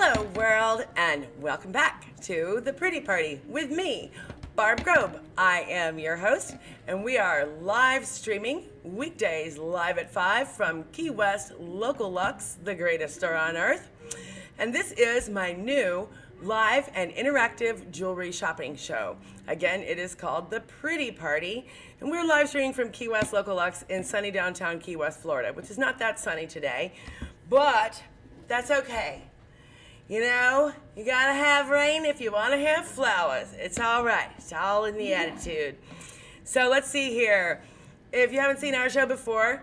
Hello, world, and welcome back to The Pretty Party with me, Barb Grobe. I am your host, and we are live streaming weekdays live at 5 from Key West Local Luxe, the greatest store on earth. And this is my new live and interactive jewelry shopping show. Again, it is called The Pretty Party, and we're live streaming from Key West Local Luxe in sunny downtown Key West, Florida, which is not that sunny today, but that's okay. You know, you gotta have rain if you wanna have flowers. It's all right. It's all in the attitude. So let's see here. If you haven't seen our show before,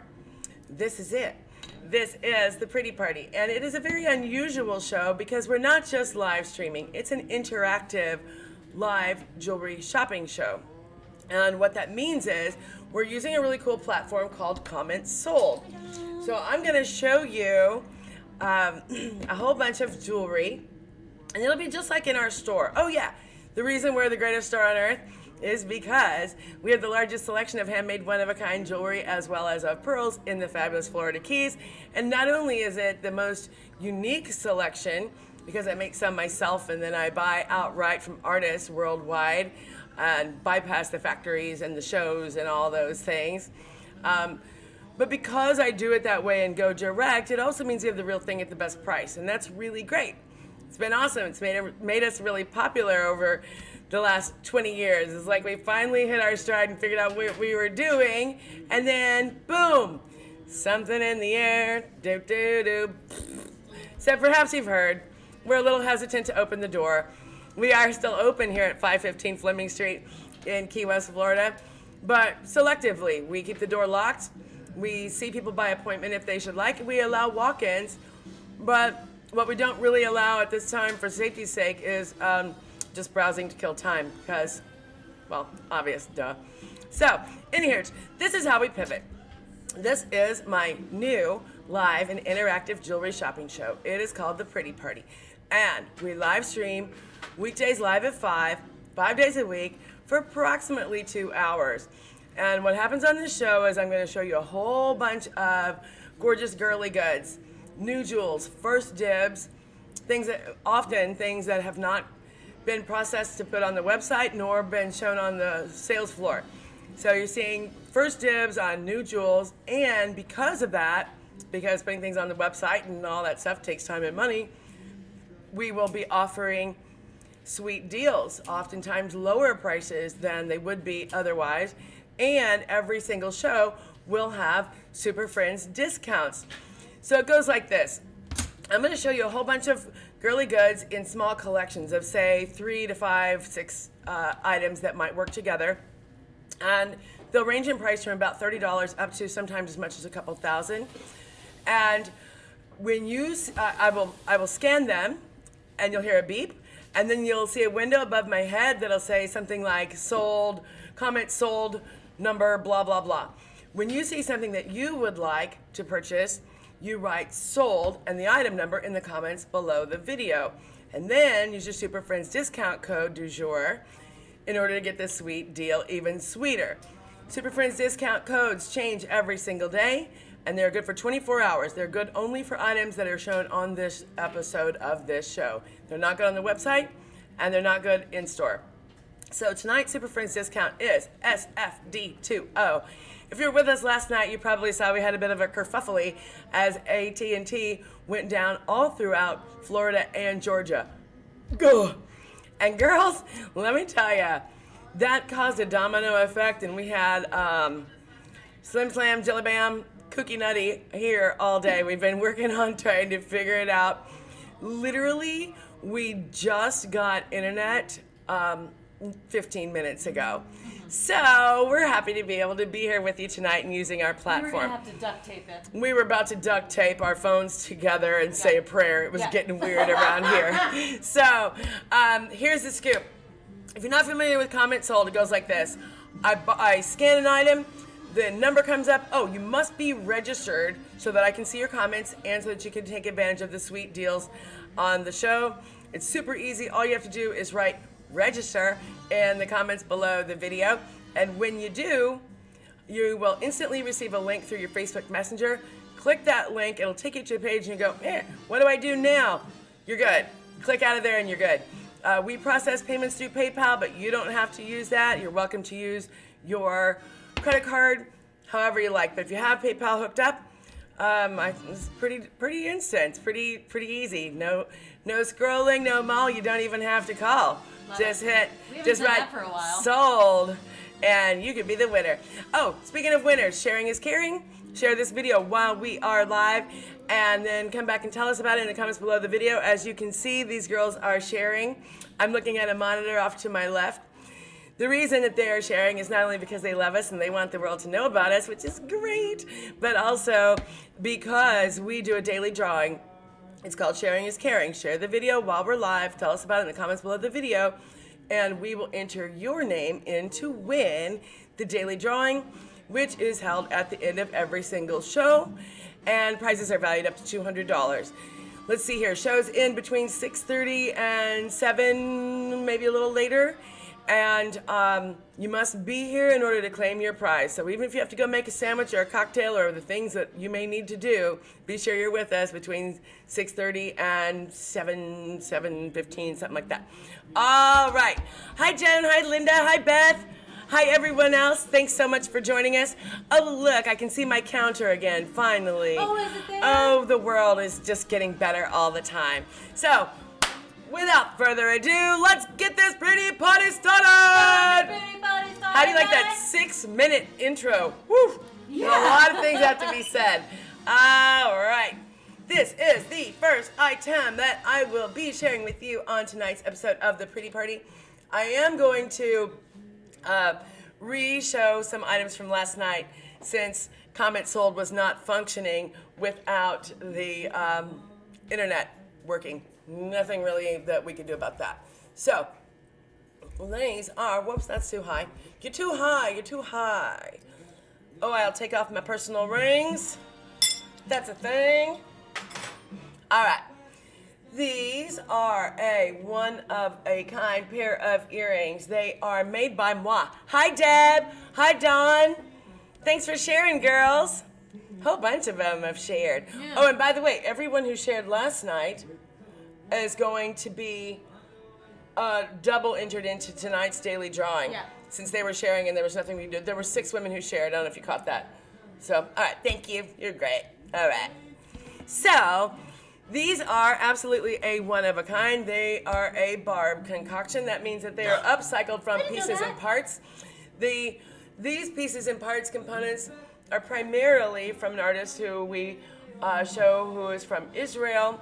this is it. This is The Pretty Party, and it is a very unusual show because we're not just live streaming. It's an interactive live jewelry shopping show. And what that means is we're using a really cool platform called Comments Sold. So I'm gonna show you a whole bunch of jewelry, and it'll be just like in our store. Oh yeah, the reason we're the greatest store on earth is because we have the largest selection of handmade one-of-a-kind jewelry as well as of pearls in the fabulous Florida Keys. And not only is it the most unique selection, because I make some myself and then I buy outright from artists worldwide and bypass the factories and the shows and all those things. But because I do it that way and go direct, it also means you have the real thing at the best price, and that's really great. It's been awesome. It's made us really popular over the last 20 years. It's like we finally hit our stride and figured out what we were doing, and then boom, something in the air, do do do. So perhaps you've heard, we're a little hesitant to open the door. We are still open here at 515 Fleming Street in Key West, Florida, but selectively. We keep the door locked. We see people by appointment if they should like. We allow walk-ins, but what we don't really allow at this time for safety's sake is just browsing to kill time because, well, obvious, duh. So, anyhow, this is how we pivot. This is my new live and interactive jewelry shopping show. It is called The Pretty Party, and we live stream weekdays live at 5 days a week for approximately 2 hours. And what happens on this show is I'm going to show you a whole bunch of gorgeous girly goods, new jewels, first dibs, things that have not been processed to put on the website nor been shown on the sales floor. So you're seeing first dibs on new jewels, and because of that, because putting things on the website and all that stuff takes time and money, we will be offering sweet deals, oftentimes lower prices than they would be otherwise. And every single show will have Super Friends discounts. So it goes like this. I'm going to show you a whole bunch of girly goods in small collections of, say, 3 to 5, 6 items that might work together. And they'll range in price from about $30 up to sometimes as much as a couple thousand. And when you, I will scan them, and you'll hear a beep. And then you'll see a window above my head that'll say something like sold, comment sold, number, blah, blah, blah. When you see something that you would like to purchase, you write sold and the item number in the comments below the video. And then use your Super Friends discount code du jour in order to get this sweet deal even sweeter. Super Friends discount codes change every single day, and they're good for 24 hours. They're good only for items that are shown on this episode of this show. They're not good on the website, and they're not good in store. So tonight's Super Friends discount is SFD20. If you were with us last night, you probably saw we had a bit of a kerfuffle as AT&T went down all throughout Florida and Georgia. Gah. And girls, let me tell you, that caused a domino effect, and we had Slim Slam, Jelly Bam, Cookie Nutty here all day. We've been working on trying to figure it out. Literally, we just got internet 15 minutes ago. So we're happy to be able to be here with you tonight and using our platform. We were going to have to duct tape it. We were about to duct tape our phones together and say a prayer. It was getting weird around here. So here's the scoop. If you're not familiar with Comment Sold, it goes like this. I scan an item, the number comes up. Oh, you must be registered so that I can see your comments and so that you can take advantage of the sweet deals on the show. It's super easy. All you have to do is write register in the comments below the video, and when you do, you will instantly receive a link through your Facebook Messenger. Click that link, it'll take you to a page and you go, what do I do now? you're good. Click out of there and you're good. We process payments through PayPal, but you don't have to use that. You're welcome to use your credit card however you like. But if you have PayPal hooked up, it's pretty instant, pretty easy. No scrolling, no mall. You don't even have to call. Just hit, just write for a while. Sold, and you could be the winner. Oh, speaking of winners, sharing is caring. Share this video while we are live, and then come back and tell us about it in the comments below the video. As you can see, these girls are sharing. I'm looking at a monitor off to my left. The reason that they are sharing is not only because they love us and they want the world to know about us, which is great, but also because we do a daily drawing. It's called Sharing is Caring. Share the video while we're live. Tell us about it in the comments below the video, and we will enter your name in to win the daily drawing, which is held at the end of every single show, and prizes are valued up to $200. Let's see here. Shows in between 6:30 and 7, maybe a little later. And you must be here in order to claim your prize. So even if you have to go make a sandwich or a cocktail or the things that you may need to do, be sure you're with us between 6:30 and 7:15, something like that. All right. Hi, Jen. Hi, Linda. Hi, Beth. Hi, everyone else. Thanks so much for joining us. Oh, look, I can see my counter again, finally. Oh, is it there? Oh, the world is just getting better all the time. So, without further ado, let's get this pretty party started! How do you like that 6-minute intro? Woo! Yeah. A lot of things have to be said. All right. This is the first item that I will be sharing with you on tonight's episode of The Pretty Party. I am going to re-show some items from last night since Comment Sold was not functioning without the internet working. Nothing really that we could do about that. So, these are, whoops, that's too high. You're too high, you're too high. Oh, I'll take off my personal rings. That's a thing. All right. These are a one-of-a-kind pair of earrings. They are made by moi. Hi, Deb. Hi, Dawn. Thanks for sharing, girls. A whole bunch of them have shared. Yeah. Oh, and by the way, everyone who shared last night is going to be double entered into tonight's daily drawing. Yeah. Since they were sharing and there was nothing we did. There were 6 women who shared. I don't know if you caught that. So, all right, thank you. You're great. All right. So, these are absolutely a one-of-a-kind. They are a Barb concoction. That means that they are upcycled from pieces and parts. These pieces and parts components are primarily from an artist who we show who is from Israel.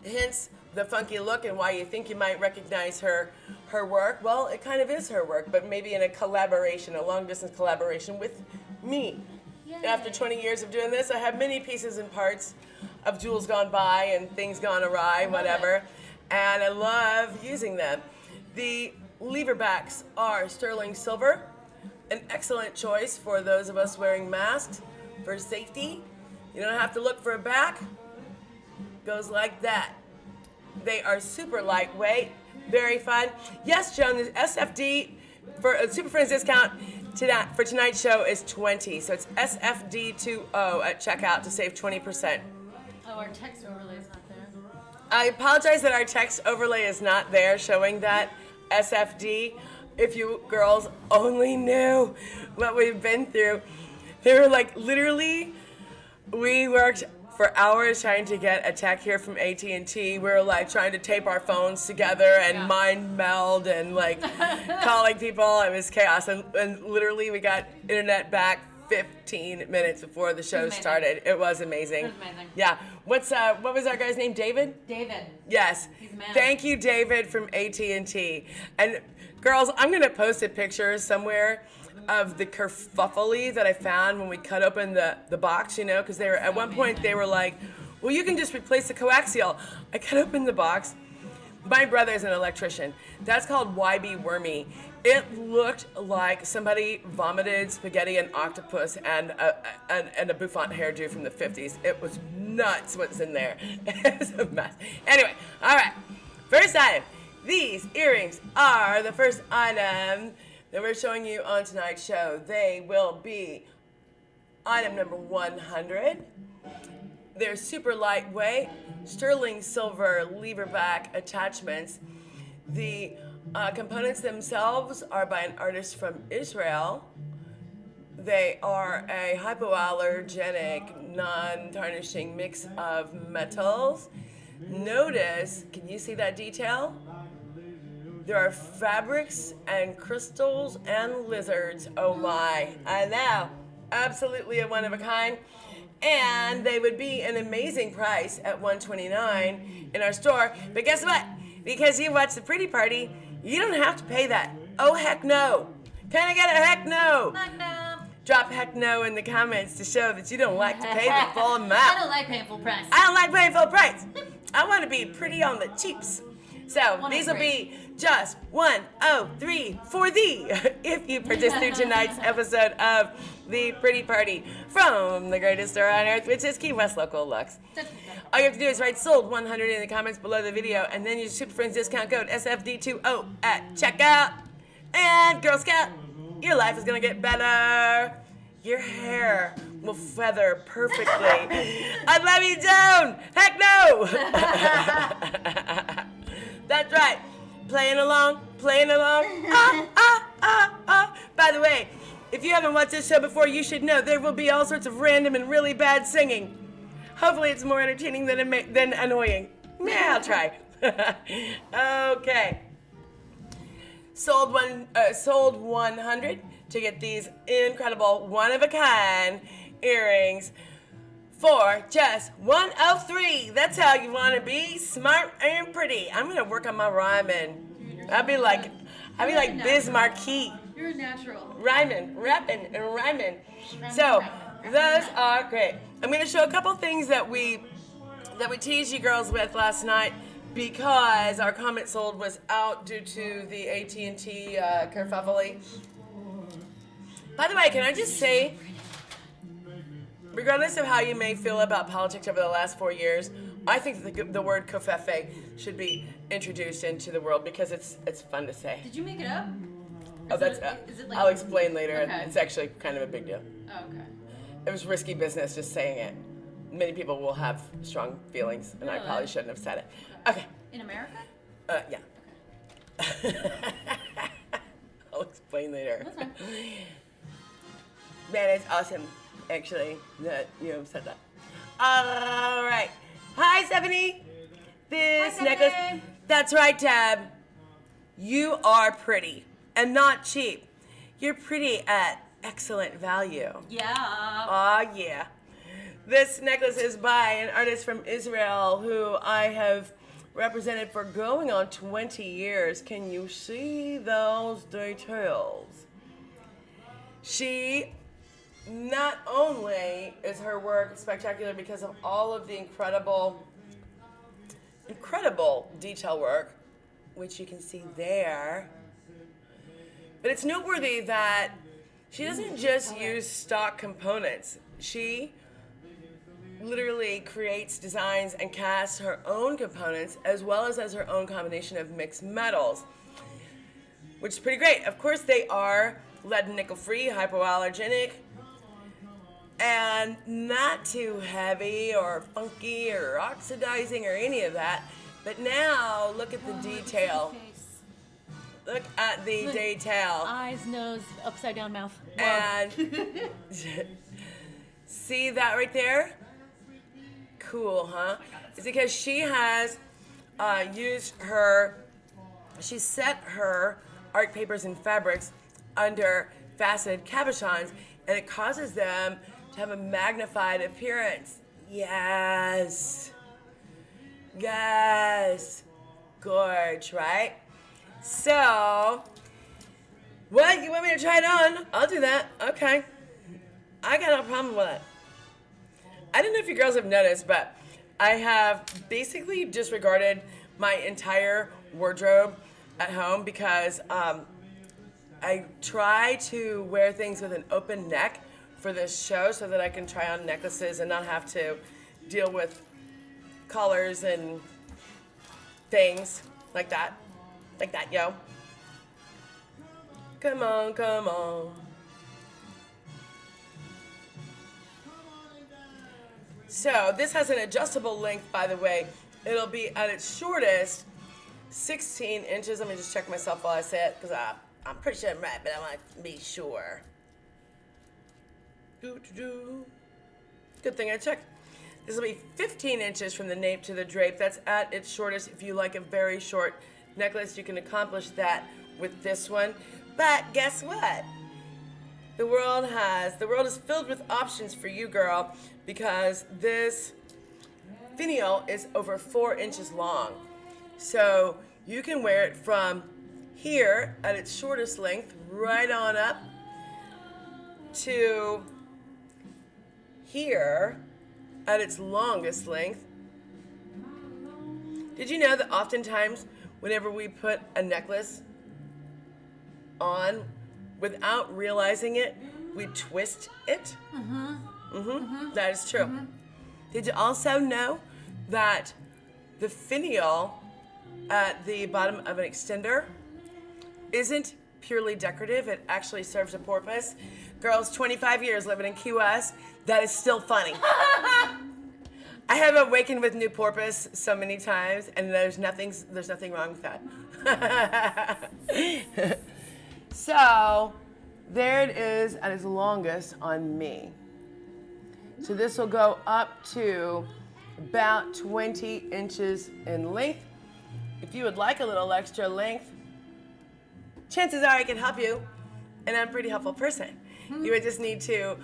Hence the funky look and why you think you might recognize her work. Well, it kind of is her work, but maybe in a collaboration, a long-distance collaboration with me. Yay. After 20 years of doing this, I have many pieces and parts of jewels gone by and things gone awry, whatever, and I love using them. The lever backs are sterling silver, an excellent choice for those of us wearing masks for safety. You don't have to look for a back. Goes like that. They are super lightweight, very fun. Yes, Joan, the SFD for a Super Friends discount for tonight's show is 20. So it's SFD20 at checkout to save 20%. Oh, our text overlay is not there. I apologize that our text overlay is not there showing that SFD. If you girls only knew what we've been through. They were like, literally, we worked for hours trying to get a tech here from AT&T. We were like trying to tape our phones together and mind meld and like calling people. It was chaos. And literally we got internet back 15 minutes before the show started. It was amazing. It was amazing. Yeah. What was our guy's name? David? David. Yes. He's a man. Thank you, David from AT&T. And girls, I'm gonna post a picture somewhere of the kerfuffle that I found when we cut open the box, you know, because they were at one point they were like, well, you can just replace the coaxial. I cut open the box. My brother's an electrician. That's called YB Wormy. It looked like somebody vomited spaghetti and octopus and a bouffant hairdo from the 50s. It was nuts what's in there. It was a mess. Anyway, all right. First item. These earrings are the first item that we're showing you on tonight's show. They will be item number 100. They're super lightweight, sterling silver lever back attachments. The components themselves are by an artist from Israel. They are a hypoallergenic, non-tarnishing mix of metals. Notice, can you see that detail? There are fabrics and crystals and lizards. Oh my, I know. Absolutely a one of a kind. And they would be an amazing price at $129 in our store. But guess what? Because you watch the Pretty Party, you don't have to pay that. Oh, heck no. Can I get a heck no? Heck no. Drop heck no in the comments to show that you don't like to pay the full amount. I don't like paying full price. I don't like paying full price. I want to be pretty on the cheaps. So these will be just 103 for thee if you purchase through tonight's episode of The Pretty Party from the greatest store on earth, which is Key West Local Luxe. All you have to do is write sold 100 in the comments below the video and then use Super Friends discount code SFD20 at checkout. And Girl Scout, your life is going to get better. Your hair will feather perfectly. I love you, Joan. Heck no. That's right. Playing along. By the way, if you haven't watched this show before, you should know there will be all sorts of random and really bad singing. Hopefully it's more entertaining than annoying. Yeah, I'll try. Okay. Sold 100 to get these incredible one-of-a-kind earrings for just 103. That's how you want to be, smart and pretty. I'm gonna work on my rhyming. I'll be like Barb-Key. You're natural. Rapping. So those are great. I'm gonna show a couple things that we teased you girls with last night because our comment sold was out due to the AT&T kerfuffle. By the way, can I just say, regardless of how you may feel about politics over the last 4 years, I think the word covfefe should be introduced into the world because it's fun to say. Did you make it up? Oh, that's. Is it like, I'll explain later. Okay. It's actually kind of a big deal. Oh, okay. It was risky business just saying it. Many people will have strong feelings, and I Really? probably shouldn't have said it. Okay. In America? Yeah. I'll explain later. That's fine. Man, it's awesome, actually, that you said that. All right. Hi, Stephanie. This Hi, necklace. Stephanie. That's right, Tab. You are pretty and not cheap. You're pretty at excellent value. Yeah. Aw, yeah. This necklace is by an artist from Israel who I have represented for going on 20 years. Can you see those details? She, not only is her work spectacular because of all of the incredible detail work, which you can see there, but it's noteworthy that she doesn't just use stock components. She literally creates designs and casts her own components as well as has her own combination of mixed metals, which is pretty great. Of course, they are lead and nickel free, hypoallergenic, and not too heavy or funky or oxidizing or any of that. But now look at the detail. Look at the detail. Eyes, nose, upside down mouth. And see that right there? Cool, huh? It's because she has she set her art papers and fabrics under faceted cabochons, and it causes them to have a magnified appearance. Yes. Gorge, right? So, what? You want me to try it on? I'll do that. Okay. I got no problem with it. I don't know if you girls have noticed, but I have basically disregarded my entire wardrobe at home because I try to wear things with an open neck for this show so that I can try on necklaces and not have to deal with collars and things like that. Like that, yo. Come on, come on. So this has an adjustable length, by the way. It'll be at its shortest 16 inches. Let me just check myself while I say it, because I'm pretty sure I'm right, but I want to be sure. Good thing I checked. This will be 15 inches from the nape to the drape. That's at its shortest. If you like a very short necklace, you can accomplish that with this one. But guess what? The world is filled with options for you, girl, because this finial is over 4 inches long. So you can wear it from here at its shortest length right on up to here at its longest length. Did you know that oftentimes whenever we put a necklace on without realizing it, we twist it? That is true. Did you also know that the finial at the bottom of an extender isn't purely decorative? It actually serves a purpose. Girls, 25 years living in Key West, that is still funny. I have awakened with new porpoise so many times, and there's nothing wrong with that. So there it is at its longest on me. So this will go up to about 20 inches in length. If you would like a little extra length, chances are I can help you, and I'm a pretty helpful person. You would just need to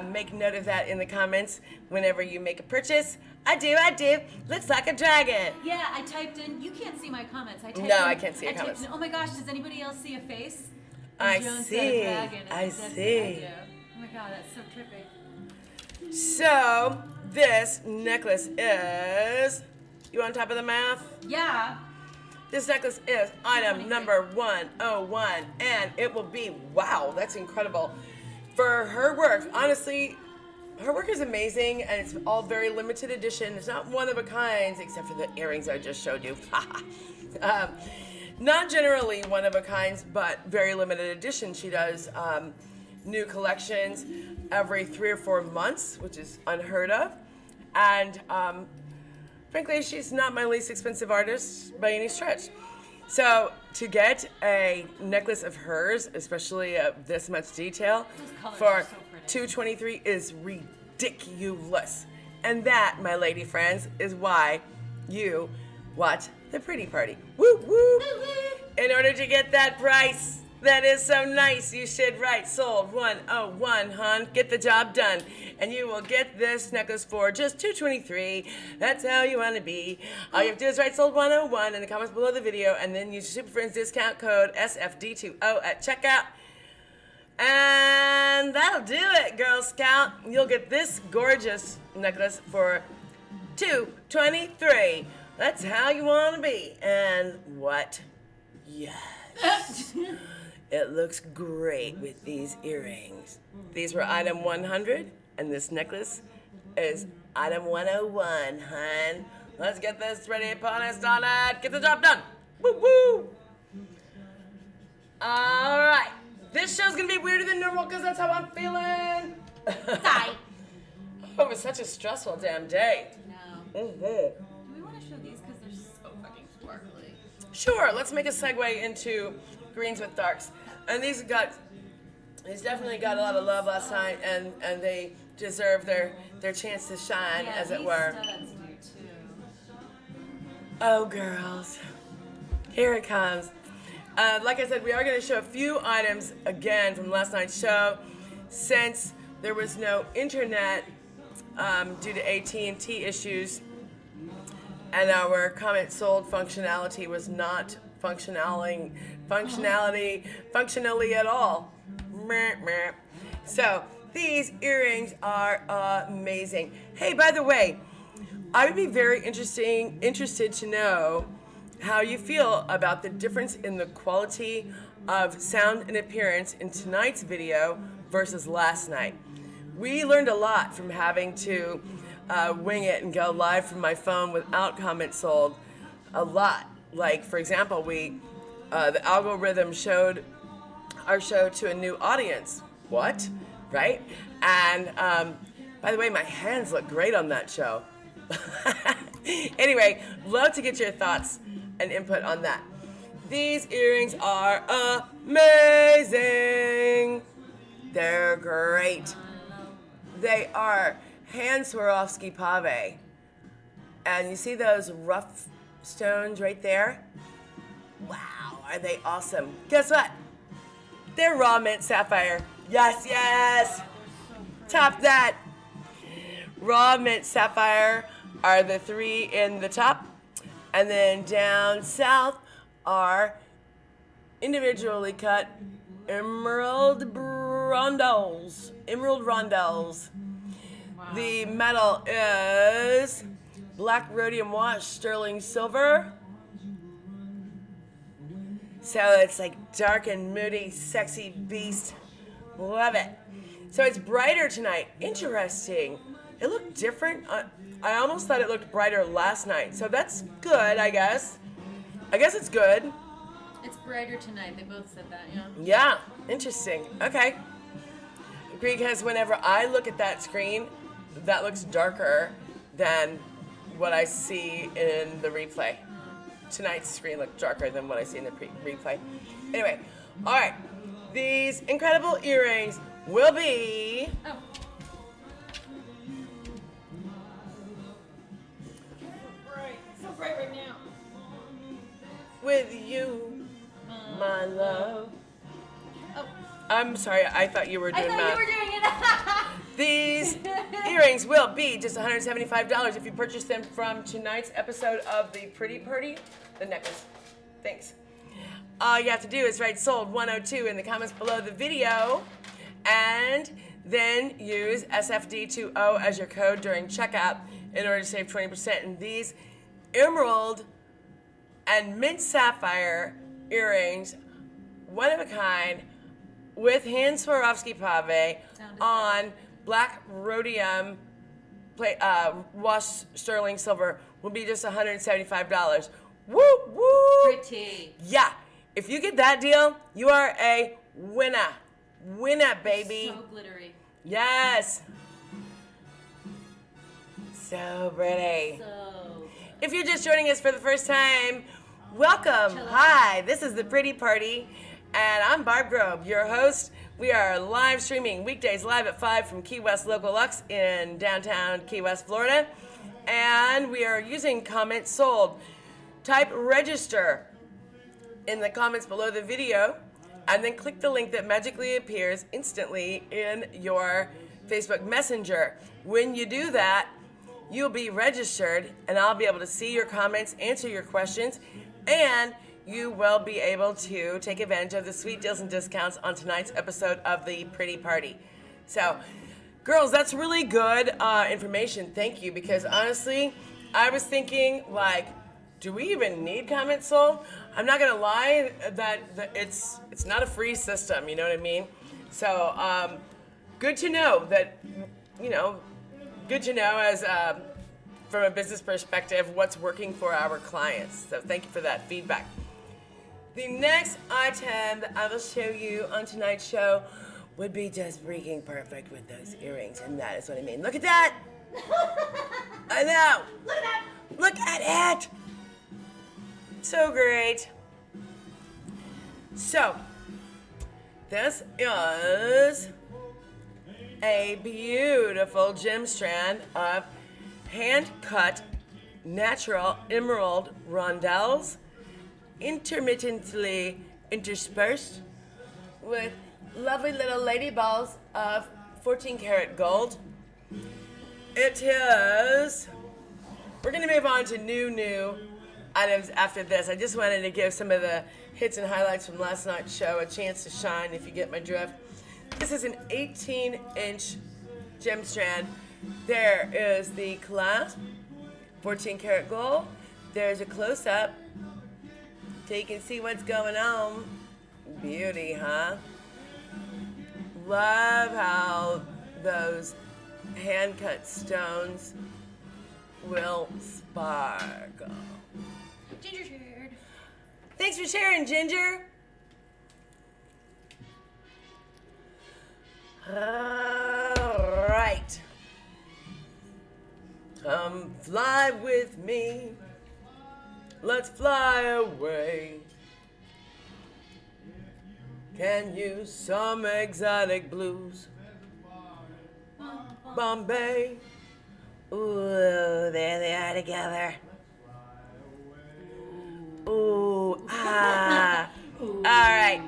make note of that in the comments whenever you make a purchase. I do. Looks like a dragon. Yeah, I typed in. You can't see my comments. I can't see your comments. Oh my gosh, does anybody else see a face? I Joan said see. a dragon, and I that's what see. do. Oh my god, that's so trippy. So this necklace is, you on top of the math? Yeah. This necklace is item number 101, and it will be, wow, that's incredible. For her work, honestly, her work is amazing, and it's all very limited edition. It's not one of a kind, except for the earrings I just showed you. Not generally one of a kinds, but very limited edition. She does new collections every 3 or 4 months, which is unheard of. And frankly, she's not my least expensive artist by any stretch. So to get a necklace of hers, especially of this much detail, for $223 is ridiculous. And that, my lady friends, is why you watch The Pretty Party. Woo woo! In order to get that price, that is so nice, you should write sold 101, hon. Get the job done. And you will get this necklace for just $223. That's how you want to be. All you have to do is write sold 101 in the comments below the video, and then use your Super Friends discount code SFD20 at checkout. And that'll do it, Girl Scout. You'll get this gorgeous necklace for $223. That's how you want to be. And what? Yes. It looks great with these earrings. These were item 100, and this necklace is item 101, hun. Let's get this ready, polished on it. Get the job done. Woo woo. All right. This show's gonna be weirder than normal because that's how I'm feeling. Hi. Oh, it was such a stressful damn day. No. Mm-hmm. Do we want to show these because they're so fucking sparkly? Sure, let's make a segue into greens with darks. And these definitely got a lot of love last night, and they deserve their chance to shine, as it were. Studs do too. Oh, girls. Here it comes. Like I said, we are going to show a few items again from last night's show. Since there was no internet due to AT&T issues, and our comment sold functionality was not functionally at all. So these earrings are amazing. Hey, by the way, I would be very interested to know how you feel about the difference in the quality of sound and appearance in tonight's video versus last night. We learned a lot from having to wing it and go live from my phone without comment sold. A lot. Like, for example, the algorithm showed our show to a new audience. What? Right? And By the way, my hands look great on that show. Anyway, love to get your thoughts and input on that. These earrings are amazing. They're great. They are hand Swarovski pave. And you see those rough stones right there? Wow, are they awesome? Guess what? They're raw mint sapphire. Yes, yes. Top that. Raw mint sapphire are the 3 in the top. And then down south are individually cut emerald rondelles. Emerald rondelles. Wow. The metal is black rhodium wash sterling silver. So it's like dark and moody, sexy beast. Love it. So it's brighter tonight. Interesting. It looked different. I almost thought it looked brighter last night. So that's good, I guess. I guess it's good. It's brighter tonight. They both said that, yeah. Yeah, interesting. Okay. Because whenever I look at that screen, that looks darker than what I see in the replay. Tonight's screen looked darker than what I see in the replay. Anyway, all right. These incredible earrings will be... Oh. So bright right now. with you, my love. Oh. I'm sorry, I thought you were doing I math. thought you were doing it. These earrings will be just $175 if you purchase them from tonight's episode of the Pretty Party, the necklace. Thanks. All you have to do is write sold 102 in the comments below the video and then use SFD20 as your code during checkout in order to save 20%. And these emerald and mint sapphire earrings, one of a kind, with hand Swarovski pave on black rhodium washed sterling silver will be just $175. Woo woo! Pretty. Yeah. If you get that deal, you are a winner. Winner, baby. So glittery. Yes. So pretty. So. If you're just joining us for the first time, welcome. Hello. Hi, this is the Pretty Party, and I'm Barb Grobe, your host. We are live streaming weekdays live at 5 from Key West Local Luxe in downtown Key West, Florida, and we are using comments sold. Type register in the comments below the video, and then click the link that magically appears instantly in your Facebook Messenger. When you do that, you'll be registered, and I'll be able to see your comments, answer your questions, and you will be able to take advantage of the sweet deals and discounts on tonight's episode of the Pretty Party. So, girls, that's really good information. Thank you, because honestly, I was thinking, like, do we even need comments sold? I'm not gonna lie, that it's not a free system, you know what I mean? So, good to know that, good to know as from a business perspective what's working for our clients. So thank you for that feedback. The next item that I will show you on tonight's show would be just freaking perfect with those earrings, and that is what I mean. Look at that! I know! Look at that! Look at it! So great. So, this is a beautiful gem strand of hand-cut natural emerald rondelles, intermittently interspersed with lovely little lady balls of 14 karat gold. It is, we're gonna move on to new items after this. I just wanted to give some of the hits and highlights from last night's show a chance to shine, if you get my drift. This is an 18-inch gem strand. There is the clasp, 14 karat gold. There's a close-up so you can see what's going on. Beauty, huh? Love how those hand-cut stones will sparkle. Ginger shared. Thanks for sharing, Ginger. All right. Come fly with me. Let's fly away. Can use some exotic blues. Bombay. Ooh, there they are together. Ooh, ah. All right.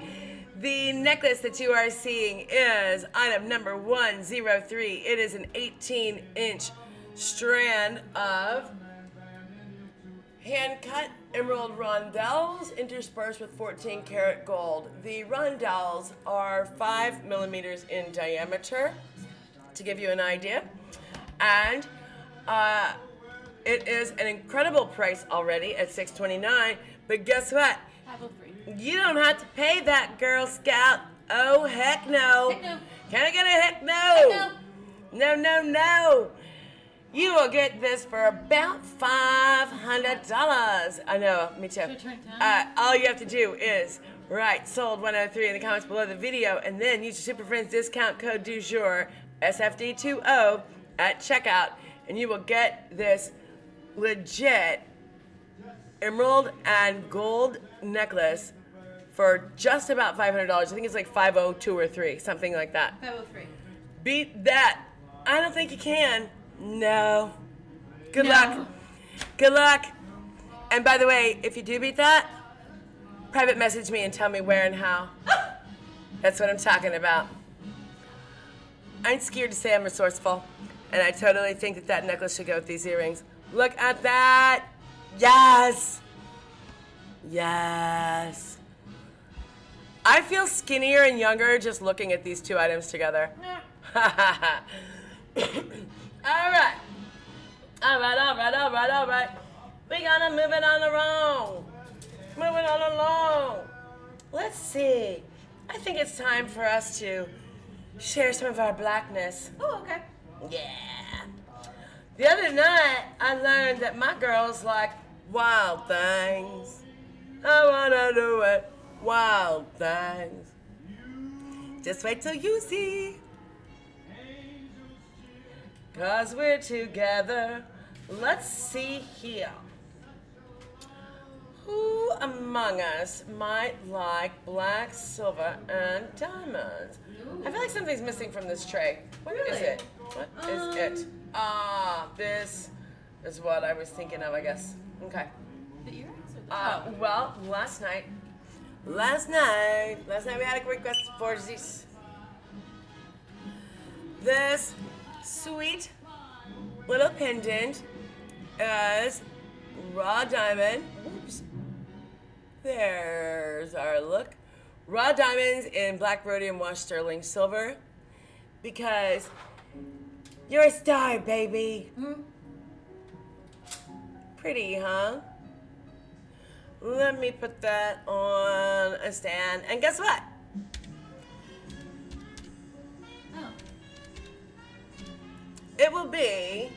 The necklace that you are seeing is item number 103. It is an 18-inch strand of hand-cut emerald rondelles interspersed with 14-karat gold. The rondelles are 5 millimeters in diameter, to give you an idea. And it is an incredible price already at $629. But guess what? 503. You don't have to pay that, Girl Scout. Oh, heck no. Heck no. Can I get a heck no? Heck no. No, no, no. You will get this for about $500. I know, me too. Should we turn it down? All you have to do is write sold 103 in the comments below the video, and then use your Super Friends discount code du jour, SFD20, at checkout, and you will get this legit emerald and gold necklace for just about $500. I think it's like 502 or 3, something like that. 503. Beat that. I don't think you can. No. Good No. luck. Good luck. And by the way, if you do beat that, private message me and tell me where and how. That's what I'm talking about. I ain't scared to say I'm resourceful. And I totally think that that necklace should go with these earrings. Look at that. Yes. Yes. I feel skinnier and younger just looking at these two items together. All right. We gotta move it on along. Move it on along. Let's see. I think it's time for us to share some of our blackness. Oh, okay. Yeah. The other night, I learned that my girls like wild things. I wanna do it. Wild things. Just wait till you see. 'Cause we're together. Let's see here. Who among us might like black, silver, and diamonds? I feel like something's missing from this tray. What is Really? it? What is it? Ah, this is what I was thinking of, I guess. Okay. The earrings or the Well, last night we had a request for this sweet little pendant as raw diamond. Oops. There's our look. Raw diamonds in black rhodium washed sterling silver. Because you're a star, baby. Pretty, huh? Let me put that on a stand. And guess what? Oh. It will be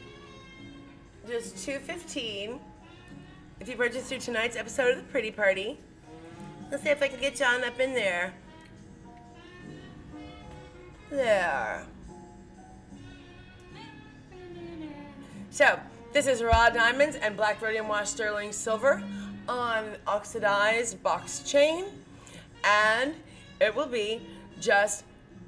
just $215 if you purchase through tonight's episode of the Pretty Party. Let's see if I can get John up in there. There. So, this is raw diamonds and black rhodium washed sterling silver on oxidized box chain, and it will be just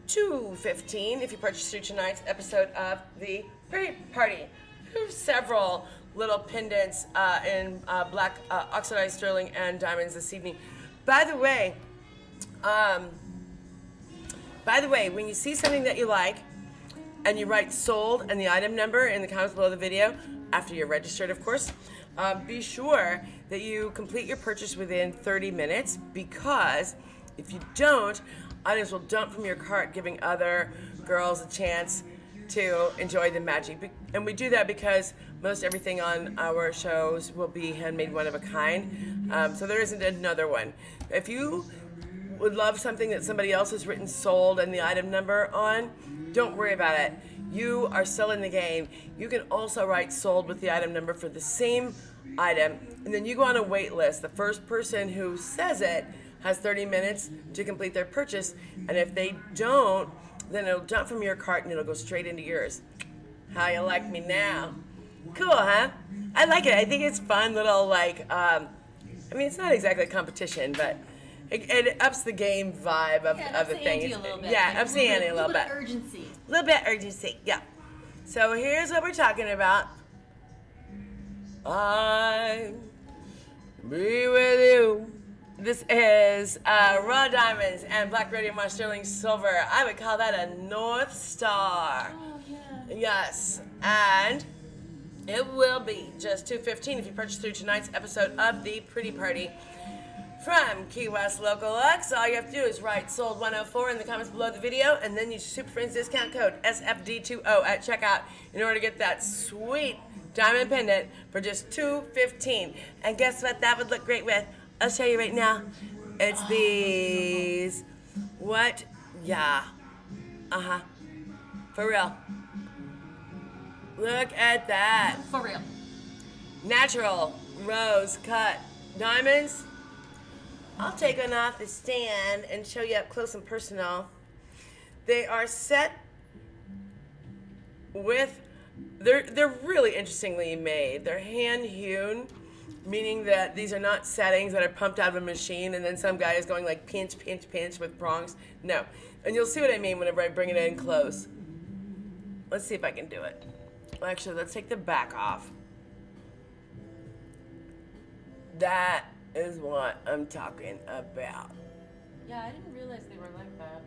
$215 if you purchase through tonight's episode of the Pretty Party. There's several little pendants in black oxidized sterling and diamonds this evening. By the way, when you see something that you like and you write sold and the item number in the comments below the video, after you're registered, of course, be sure that you complete your purchase within 30 minutes, because if you don't, items will dump from your cart, giving other girls a chance to enjoy the magic. And we do that because most everything on our shows will be handmade one of a kind, so there isn't another one. If you would love something that somebody else has written sold and the item number on, don't worry about it. You are still in the game. You can also write sold with the item number for the same item, and then you go on a wait list. The first person who says it has 30 minutes to complete their purchase, and if they don't, then it'll dump from your cart and it'll go straight into yours. How you like me now? Cool, huh? I like it. I think it's fun little like. I mean, it's not exactly a competition, but it ups the game vibe of the thing. Ante a little bit. Yeah, ups the ante a little bit. Of urgency. A little bit urgency. Yeah. So here's what we're talking about. I be with you. This is raw diamonds and black rhodium wash sterling silver. I would call that a North Star. Oh yeah. Yes, and it will be just $2.15 if you purchase through tonight's episode of The Pretty Party from Key West Local Luxe. All you have to do is write sold 104 in the comments below the video, and then use Super Friends discount code SFD20 at checkout in order to get that sweet diamond pendant for just $2.15. And guess what that would look great with? I'll show you right now. It's these. What? Yeah. Uh-huh. For real. Look at that. For real. Natural rose cut diamonds. I'll take one off the stand and show you up close and personal. They are set with, they're really interestingly made. They're hand hewn, meaning that these are not settings that are pumped out of a machine and then some guy is going like pinch, pinch, pinch with prongs. No. And you'll see what I mean whenever I bring it in close. Let's see if I can do it. Well, actually, let's take the back off. That is what I'm talking about. Yeah, I didn't realize they were like that.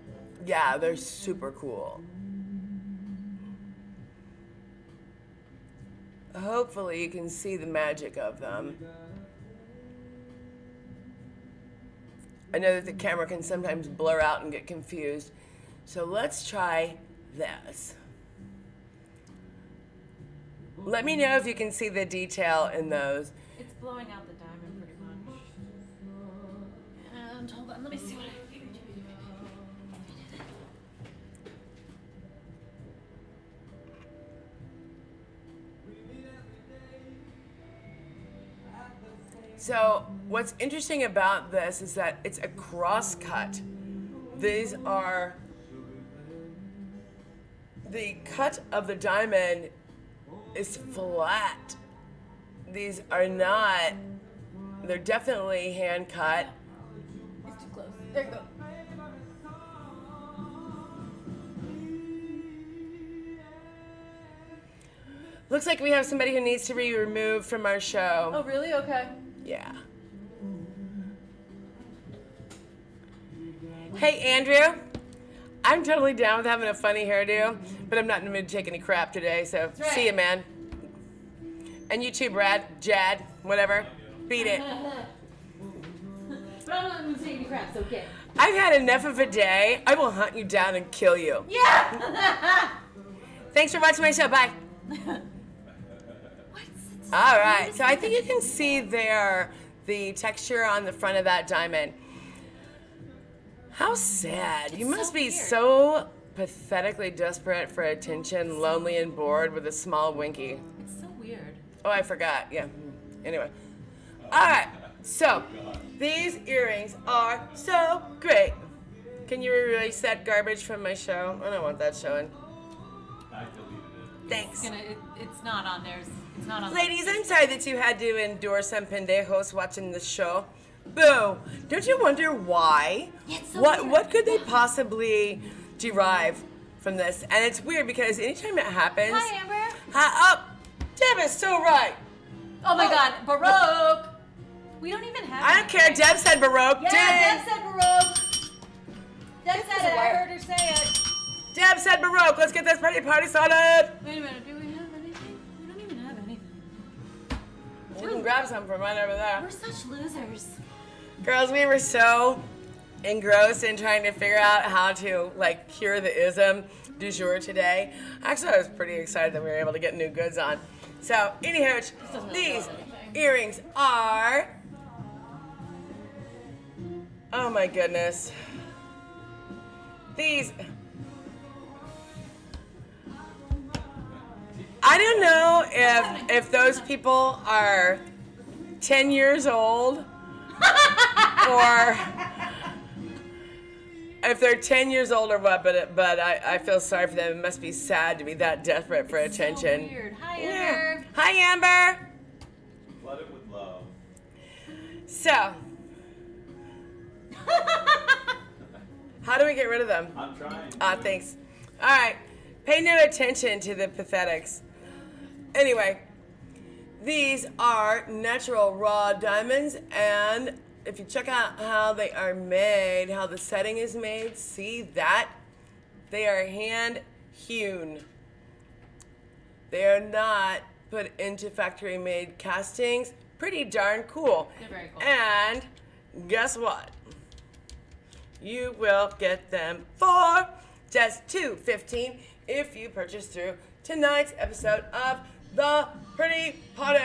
Yeah, they're super cool. Hopefully you can see the magic of them. I know that the camera can sometimes blur out and get confused. So let's try this. Let me know if you can see the detail in those. It's blowing out the diamond pretty much. And hold on, let me see what I figured. So what's interesting about this is that it's a cross cut. These are the cut of the diamond is flat. These are not, they're definitely hand cut. It's too close. There you go. Looks like we have somebody who needs to be removed from our show. Oh, really? Okay. Yeah. Hey, Andrew. I'm totally down with having a funny hairdo, but I'm not in the mood to take any crap today, so right. See you, man. And you too, Brad, Jad, whatever. Beat it. But I'm not going to take any crap, so okay. I've had enough of a day. I will hunt you down and kill you. Yeah! Thanks for watching my show. Bye. All right, so I think you can see there the texture on the front of that diamond. How sad. You must be so pathetically desperate for attention, lonely and bored with a small winky. It's so weird. Oh, I forgot. Yeah. Anyway. All right, so these earrings are so great. Can you erase that garbage from my show? I don't want that showing. Thanks. It's not on theirs. It's not on. Ladies, I'm sorry that you had to endure some pendejos watching this show. Boo! Don't you wonder why? Yeah, it's so what weird. what could they possibly derive from this? And it's weird because anytime it happens. Hi, Amber. Hi, oh, Deb is so right. Oh my God, Baroque. We don't even have. I don't care. anything. Deb said Baroque. Yeah, Ding. Deb said Baroque. Deb said it. I heard her say it. Deb said Baroque. Let's get this party started. Wait a minute. Do we have anything? We don't even have anything. You can grab some from right over there. We're such losers. Girls, we were so engrossed in trying to figure out how to like cure the ism du jour today. Actually, I was pretty excited that we were able to get new goods on. So, anywho, these earrings are, oh my goodness. These, I don't know if those people are 10 years old or if they're 10 years old or what, but I feel sorry for them. It must be sad to be that desperate for attention. So weird. Hi, Yeah. Amber. Hi, Amber. Flooded with love. So, how do we get rid of them? I'm trying. Thanks. All right. Pay no attention to the pathetics. Anyway, these are natural raw diamonds, and if you check out how they are made, how the setting is made, see that? They are hand hewn. They are not put into factory made castings. Pretty darn cool. They're very cool. And guess what? You will get them for just $2.15 if you purchase through tonight's episode of The Pretty Party.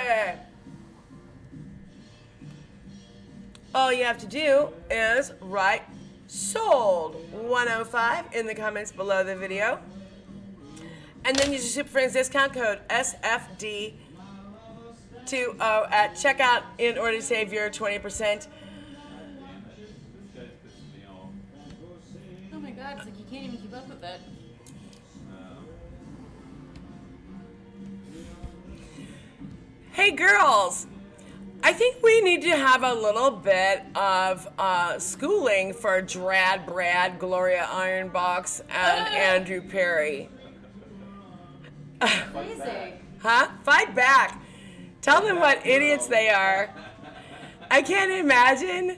All you have to do is write sold 105 in the comments below the video. And then use your Super Friends discount code SFD20 at checkout in order to save your 20%. This guy's pissing me off. Oh my god, it's like you can't even keep up with it. Hey girls, I think we need to have a little bit of schooling for Drad Brad, Gloria Ironbox, and Andrew Perry. Crazy. Huh? Fight back. Tell them what idiots they are. I can't imagine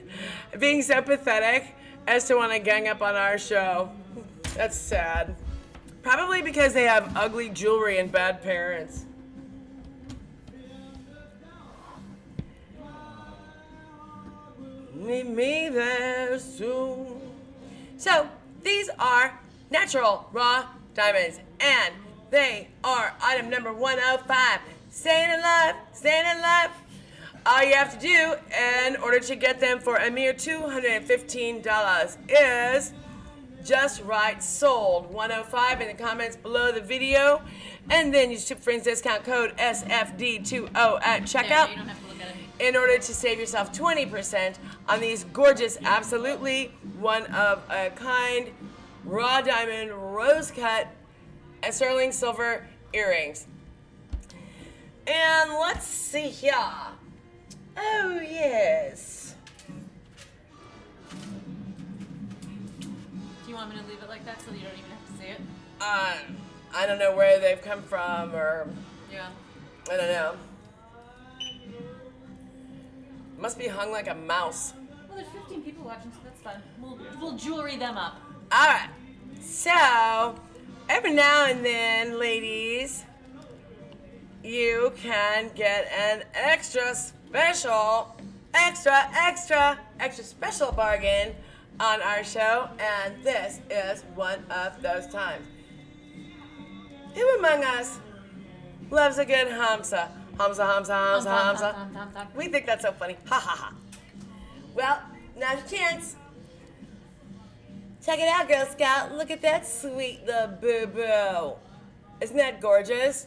being so pathetic as to want to gang up on our show. That's sad. Probably because they have ugly jewelry and bad parents. Meet me there soon. So, these are natural raw diamonds, and they are item number 105. Staying alive, staying alive. All you have to do in order to get them for a mere $215 is just write sold 105 in the comments below the video, and then use Super Friends discount code SFD20 at checkout. Yeah, you don't have to look at it. In order to save yourself 20% on these gorgeous, absolutely one-of-a-kind raw diamond, rose-cut, and sterling silver earrings. And let's see here. Oh, yes. Do you want me to leave it like that so that you don't even have to see it? I don't know where they've come from, or Yeah. I don't know. Must be hung like a mouse. Well, there's 15 people watching, so that's fun. We'll jewelry them up. All right. So, every now and then, ladies, you can get an extra special bargain on our show, and this is one of those times. Who among us loves a good Hamsa? Hamsa. We think that's so funny. Ha ha ha. Well, now's your chance. Check it out, Girl Scout. Look at that sweet little boo-boo. Isn't that gorgeous?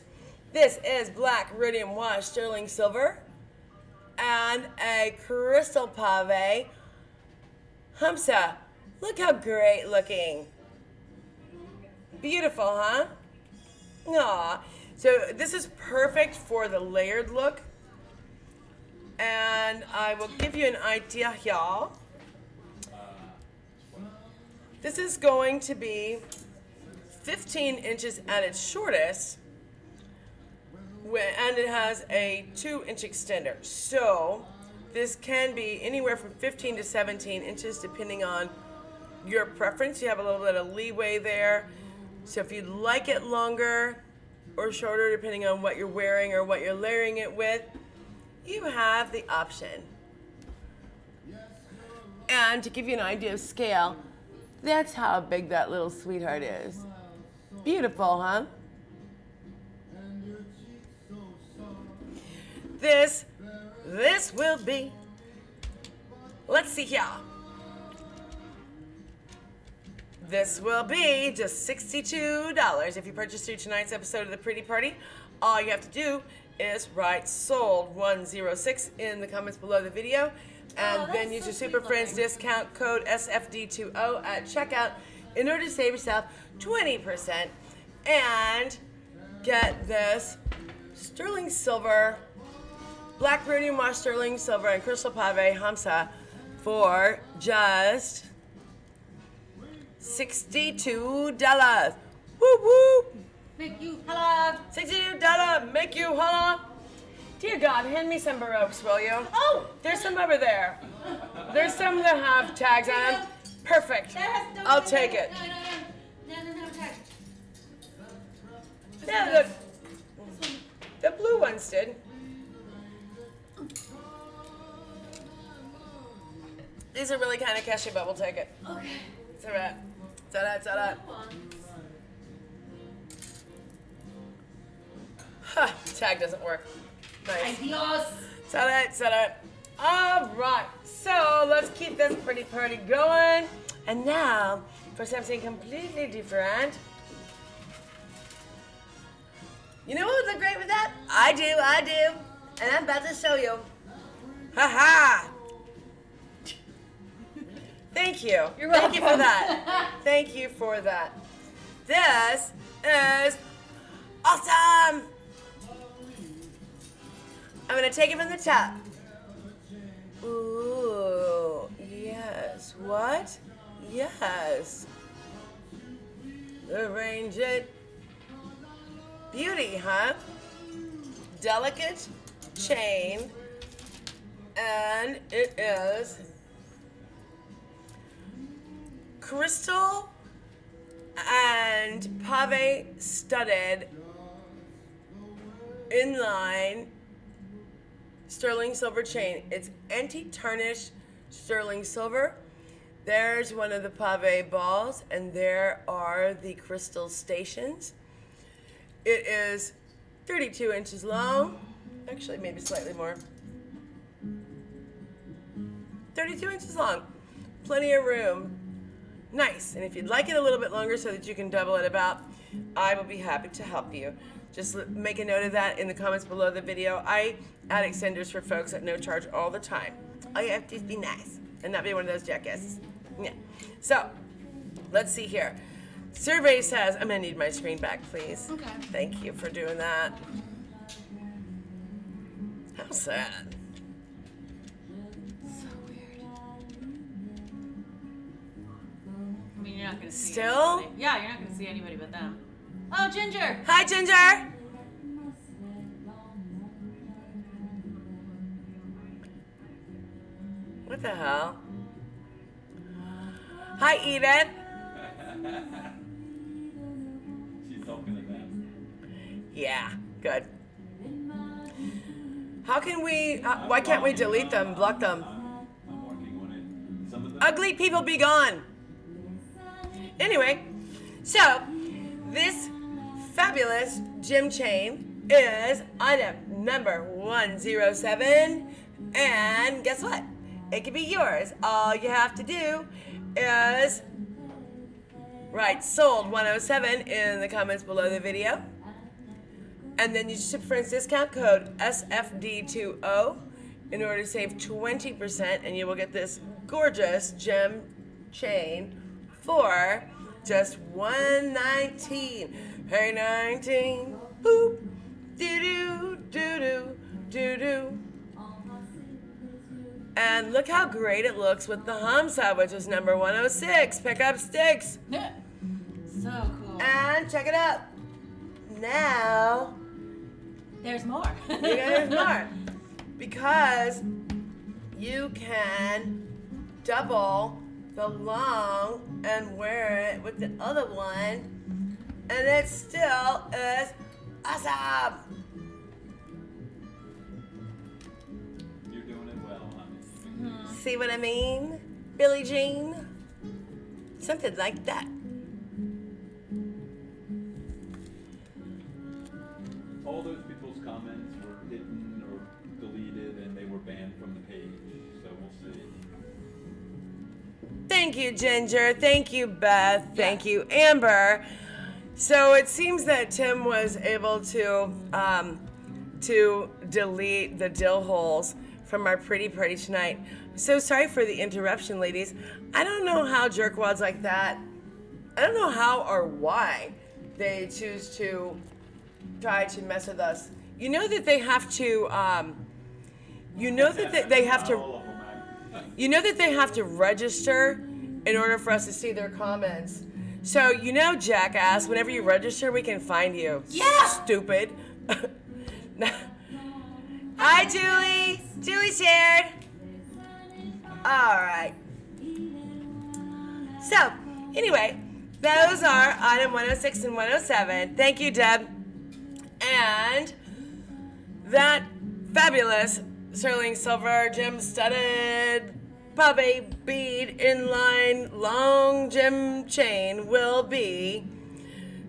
This is black rhodium wash sterling silver and a crystal pave. Hamsa, look how great looking. Beautiful, huh? Aw. So this is perfect for the layered look. And I will give you an idea here. This is going to be 15 inches at its shortest, and it has a 2-inch extender. So this can be anywhere from 15 to 17 inches depending on your preference. You have a little bit of leeway there. So if you'd like it longer or shorter depending on what you're wearing or what you're layering it with, you have the option. And to give you an idea of scale, that's how big that little sweetheart is. Beautiful, huh? This will be, let's see here. This will be just $62 if you purchase through tonight's episode of The Pretty Party. All you have to do is write sold 106 in the comments below the video, and then use your Super Friends discount code SFD20 at checkout in order to save yourself 20% and get this sterling silver, black rhodium wash sterling silver, and crystal pave hamsa for just $62. Woo woo! Make you holla. $62, make you holla. Dear God, hand me some Baroques, will you? Oh! There's some over there. There's some that have tags on them. Perfect. I'll take it. No, tag. Yeah, the blue ones did. These are really kind of catchy, but we'll take it. Okay. It's all right. It's all right, it's all right. Huh, tag doesn't work. Nice. Adios. It's all right, it's all right. All right, so let's keep this pretty party going. And now, for something completely different. You know what would look great with that? I do. And I'm about to show you. Ha-ha! Thank you. You're Thank you for welcome. that. Thank you for that. This is awesome! I'm gonna take it from the top. Ooh, yes. What? Yes. Arrange it. Beauty, huh? Delicate chain. And it is crystal and pave studded inline sterling silver chain. It's anti-tarnish sterling silver. There's one of the pave balls, and there are the crystal stations. It is 32 inches long, actually maybe slightly more. 32 inches long, plenty of room. Nice, and if you'd like it a little bit longer so that you can double it about, I will be happy to help you. Just make a note of that in the comments below the video. I add extenders for folks at no charge all the time. All you have to do is be nice and not be one of those jackasses. Yeah. So, let's see here. Survey says, I'm gonna need my screen back, please. Okay. Thank you for doing that. How sad. So weird. I mean, you're not gonna see Still? anybody. Yeah, you're not gonna see anybody but them. Oh, Ginger. Hi, Ginger. What the hell? Hi, Edith. She's talking to them. Yeah, good. How can we, why can't we delete them, block them? I'm working on it. Some of them. Ugly people be gone. Anyway, so this fabulous gym chain is item number 107. And guess what? It can be yours. All you have to do is write sold 107 in the comments below the video. And then use Ship discount code SFD20 in order to save 20%, and you will get this gorgeous gem chain for just $119. Hey, 19, boop, doo-doo, doo-doo, doo-doo. And look how great it looks with the Hamsa, which is number 106. Pick up sticks. So cool. And check it out. Now, There's more. there's more. Because you can double the long and wear it with the other one, and it still is awesome. You're doing it well, honey. See what I mean, Billie Jean? Something like that. All those people's comments were hidden or deleted, and they were banned from the page. So we'll see. Thank you, Ginger. Thank you, Beth. Thank you, Amber. So it seems that Tim was able to delete the dill holes from our pretty party tonight. So sorry for the interruption, ladies. I don't know how jerkwads like that, I don't know how or why they choose to try to mess with us You know that they have to, you know that they have to, All of them, you know that they have to register in order for us to see their comments. So, you know, jackass, whenever you register, we can find you. Yeah! Stupid. Hi, Julie. Julie shared. All right. So, anyway, those are item 106 and 107. Thank you, Deb. And that fabulous sterling silver gem-studded puppy bead inline long gem chain will be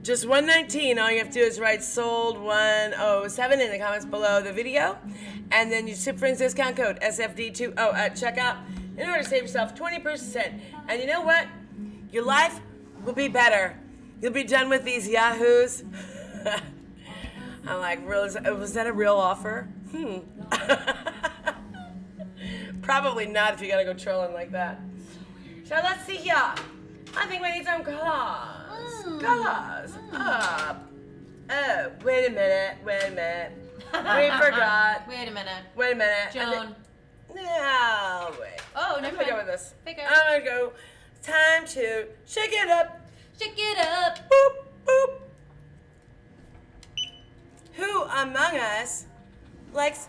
just $119. All you have to do is write sold 107 in the comments below the video, and then use Tip Friends discount code SFD20 at checkout in order to save yourself 20%. And you know what? Your life will be better. You'll be done with these yahoos. I'm like, was that a real offer? Probably not if you gotta go trolling like that. So let's see here. I think we need some colors. Colors. Up. Oh, wait a minute. We forgot. Wait a minute. Wait a minute. Joan. No, wait. Oh, I'm never gonna go mind. with this. Pick her. I'm gonna go. Time to shake it up. Shake it up. Boop, boop. Who among us likes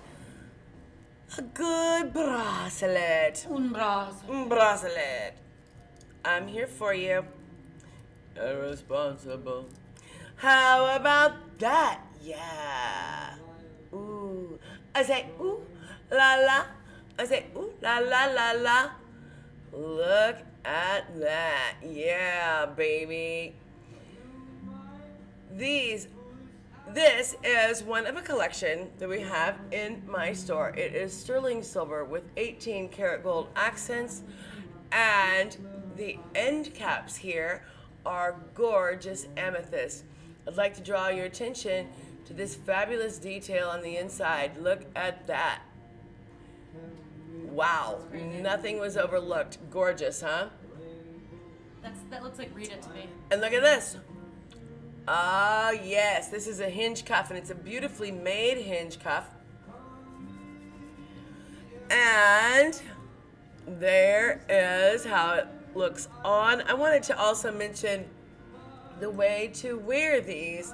a good bracelet? Un brazo. Bracelet. I'm here for you. Irresponsible. How about that? Yeah. Ooh. I say ooh la la. I say ooh la la la la. Look at that. Yeah, baby. This is one of a collection that we have in my store. It is sterling silver with 18 karat gold accents, and the end caps here are gorgeous amethyst. I'd like to draw your attention to this fabulous detail on the inside. Look at that. Wow, nothing was overlooked. Gorgeous, huh? That looks like Rita to me. And look at this. Ah, yes, this is a hinge cuff, and it's a beautifully made hinge cuff. And there is how it looks on. I wanted to also mention the way to wear these.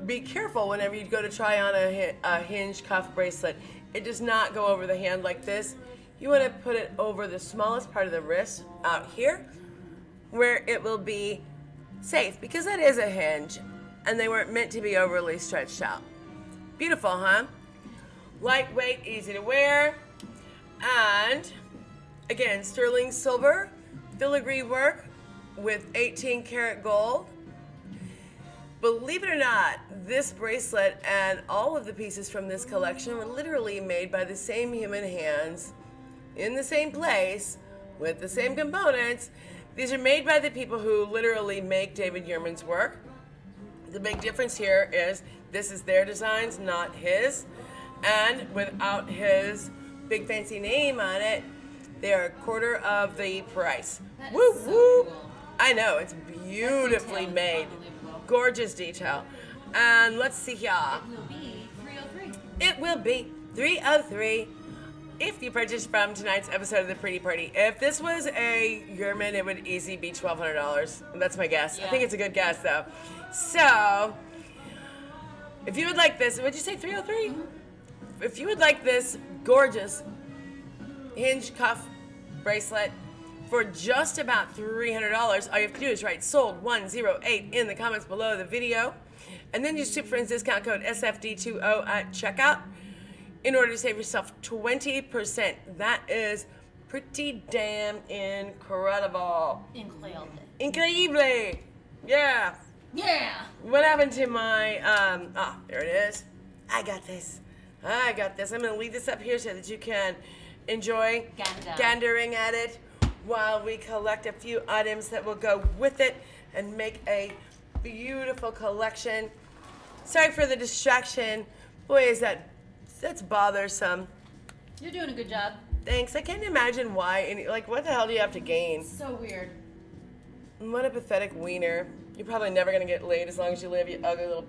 Be careful whenever you go to try on a hinge cuff bracelet. It does not go over the hand like this. You want to put it over the smallest part of the wrist out here, where it will be safe, because that is a hinge and they weren't meant to be overly stretched out. Beautiful, huh? Lightweight, easy to wear, and again, sterling silver, filigree work with 18 karat gold. Believe it or not, this bracelet and all of the pieces from this collection were literally made by the same human hands in the same place with the same components. These are made by the people who literally make David Yurman's work. The big difference here is this is their designs, not his. And without his big fancy name on it, they are a quarter of the price. That is Woo so woo! cool. I know, it's beautifully That detail is made. unbelievable. Gorgeous detail. And let's see here. It will be 303. It will be 303 if you purchase from tonight's episode of The Pretty Party. If this was a Yurman, it would easily be $1,200. That's my guess. I Yeah. think it's a good guess, though. So, if you would like this, would you say 303? If you would like this gorgeous hinge cuff bracelet for just about $300, all you have to do is write sold 108 in the comments below the video, and then use Tip Friends discount code SFD20 at checkout in order to save yourself 20%. That is pretty damn incredible. Increíble. Yeah. Yeah. What happened to my, there it is. I got this. I'm going to leave this up here so that you can enjoy gandering at it while we collect a few items that will go with it and make a beautiful collection. Sorry for the distraction. Boy, that's bothersome. You're doing a good job. Thanks. I can't imagine why. What the hell do you have to gain? So weird. What a pathetic wiener. You're probably never going to get laid as long as you live, you ugly little...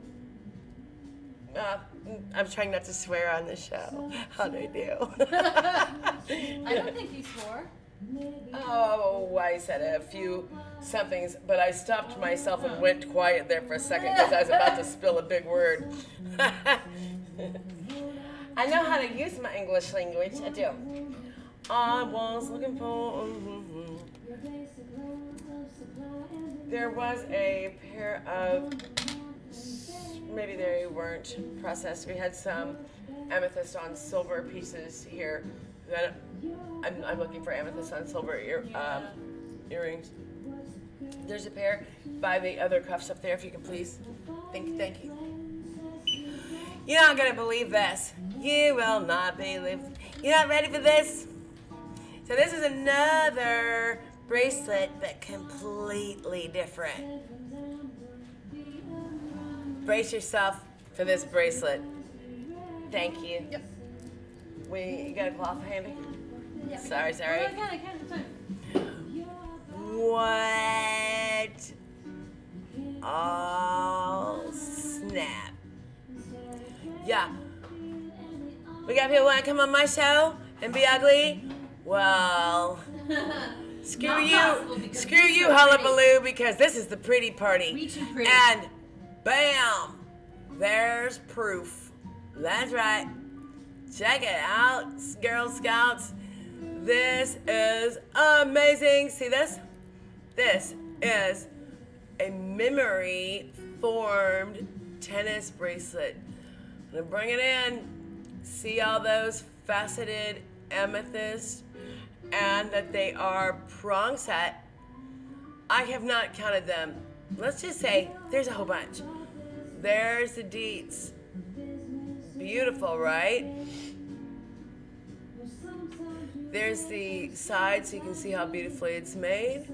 I'm trying not to swear on the show. How'd I do? I don't think you swore. Oh, I said a few somethings, but I stopped myself and went quiet there for a second because I was about to spill a big word. I know how to use my English language. I do. I was looking for. There was a pair of. Maybe they weren't processed. We had some amethyst on silver pieces here. That I'm looking for amethyst on silver earrings. There's a pair by the other cuffs up there, if you can please. Thank you. You're not gonna believe this. You will not believe. You're not ready for this? So this is another bracelet, but completely different. Brace yourself for this bracelet. Thank you. Yep. You got a cloth handy? Yeah. Sorry. Oh, I can. It's fine. What? Oh, snap. Yeah. We got people want to come on my show and be ugly? Well, screw Not you. possible because Screw we're you, so hullabaloo, because this is the pretty party. We too pretty. And bam, there's proof. That's right. Check it out, Girl Scouts. This is amazing. See this? This is a memory formed tennis bracelet. I'm gonna bring it in. See all those faceted amethysts and that they are prong set. I have not counted them. Let's just say there's a whole bunch. There's the deets. Beautiful, right? There's the side so you can see how beautifully it's made.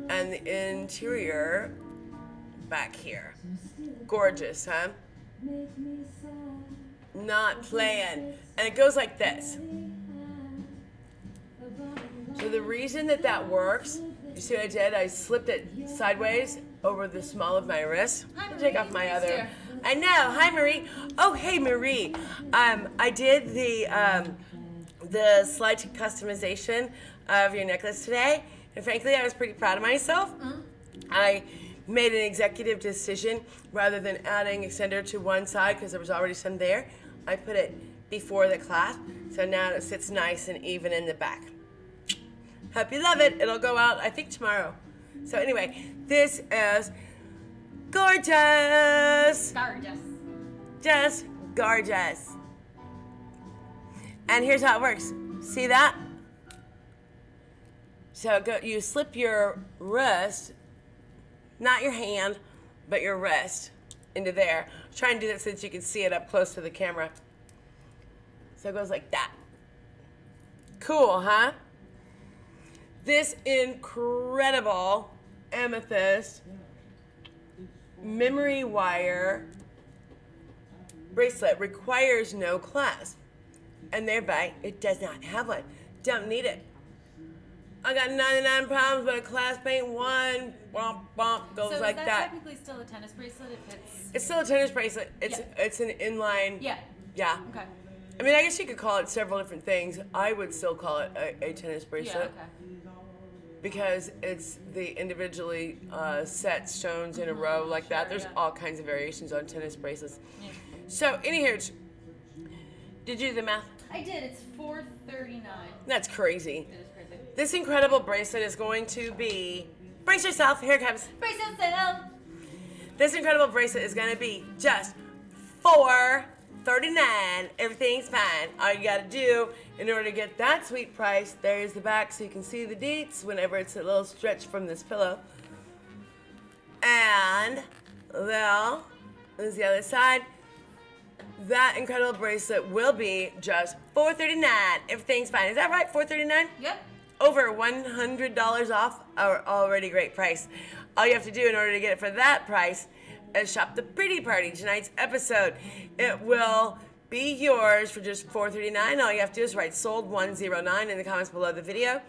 And the interior back here. Gorgeous, huh? Not playing. And it goes like this. So the reason that works, you see what I did? I slipped it sideways over the small of my wrist. Hi, I'll take Marie. off my Nice other. here. I know. Hi, Marie. Oh, hey, Marie. I did the slide to customization of your necklace today, and frankly, I was pretty proud of myself. Mm-hmm. I made an executive decision rather than adding extender to one side because there was already some there. I put it before the clasp, so now it sits nice and even in the back. Hope you love it. It'll go out, I think, tomorrow. So anyway, this is gorgeous. Gorgeous. Just gorgeous. And here's how it works. See that? So you slip your wrist, not your hand, but your wrist into there. Try and do that so that you can see it up close to the camera. So it goes like that. Cool, huh? This incredible amethyst memory wire bracelet requires no clasp, and thereby it does not have one. Don't need it. I got 99 problems, but a clasp ain't one. Bump, bump, goes So like is that that. technically still a tennis bracelet if it's... It's still a tennis bracelet. It's Yeah. it's an inline. Yeah. Yeah. Okay. I mean, I guess you could call it several different things. I would still call it a tennis Yeah, bracelet okay. because it's the individually set stones in a row like that. There's yeah. all kinds of variations on tennis bracelets. Yeah. So, anywho, did you do the math? I did. It's $439. That's crazy. It is crazy. This incredible bracelet is going to be, brace yourself, here it comes. Brace yourself. This incredible bracelet is going to be just $439. Everything's fine. All you got to do in order to get that sweet price, there's the back so you can see the deets whenever it's a little stretch from this pillow. And, well, there's the other side. That incredible bracelet will be just $439. Everything's fine. Is that right? $439? Yep. Over $100 off our already great price. All you have to do in order to get it for that price is shop the Pretty Party, tonight's episode. It will be yours for just $439. All you have to do is write sold 109 in the comments below the video.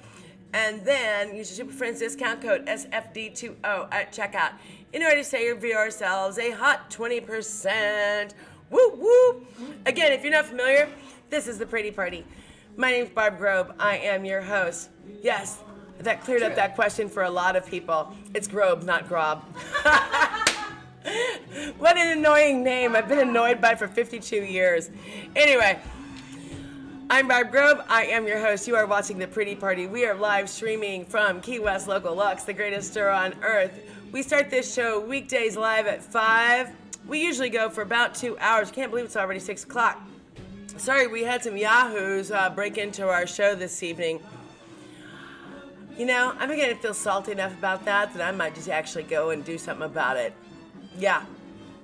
And then use your Super Friends discount code SFD20 at checkout in order to save yourselves a hot 20% Woo woo! Again, if you're not familiar, this is the Pretty Party. My name's Barb Grobe. I am your host. Yes, that cleared up that question for a lot of people. It's Grobe, not Grob. What an annoying name. I've been annoyed by it for 52 years. Anyway, I'm Barb Grobe. I am your host. You are watching The Pretty Party. We are live streaming from Key West Local Luxe, the greatest store on earth. We start this show weekdays live at 5. We usually go for about 2 hours. Can't believe it's already 6 o'clock. Sorry, we had some yahoos break into our show this evening. You know, I'm beginning to feel salty enough about that I might just actually go and do something about it. Yeah,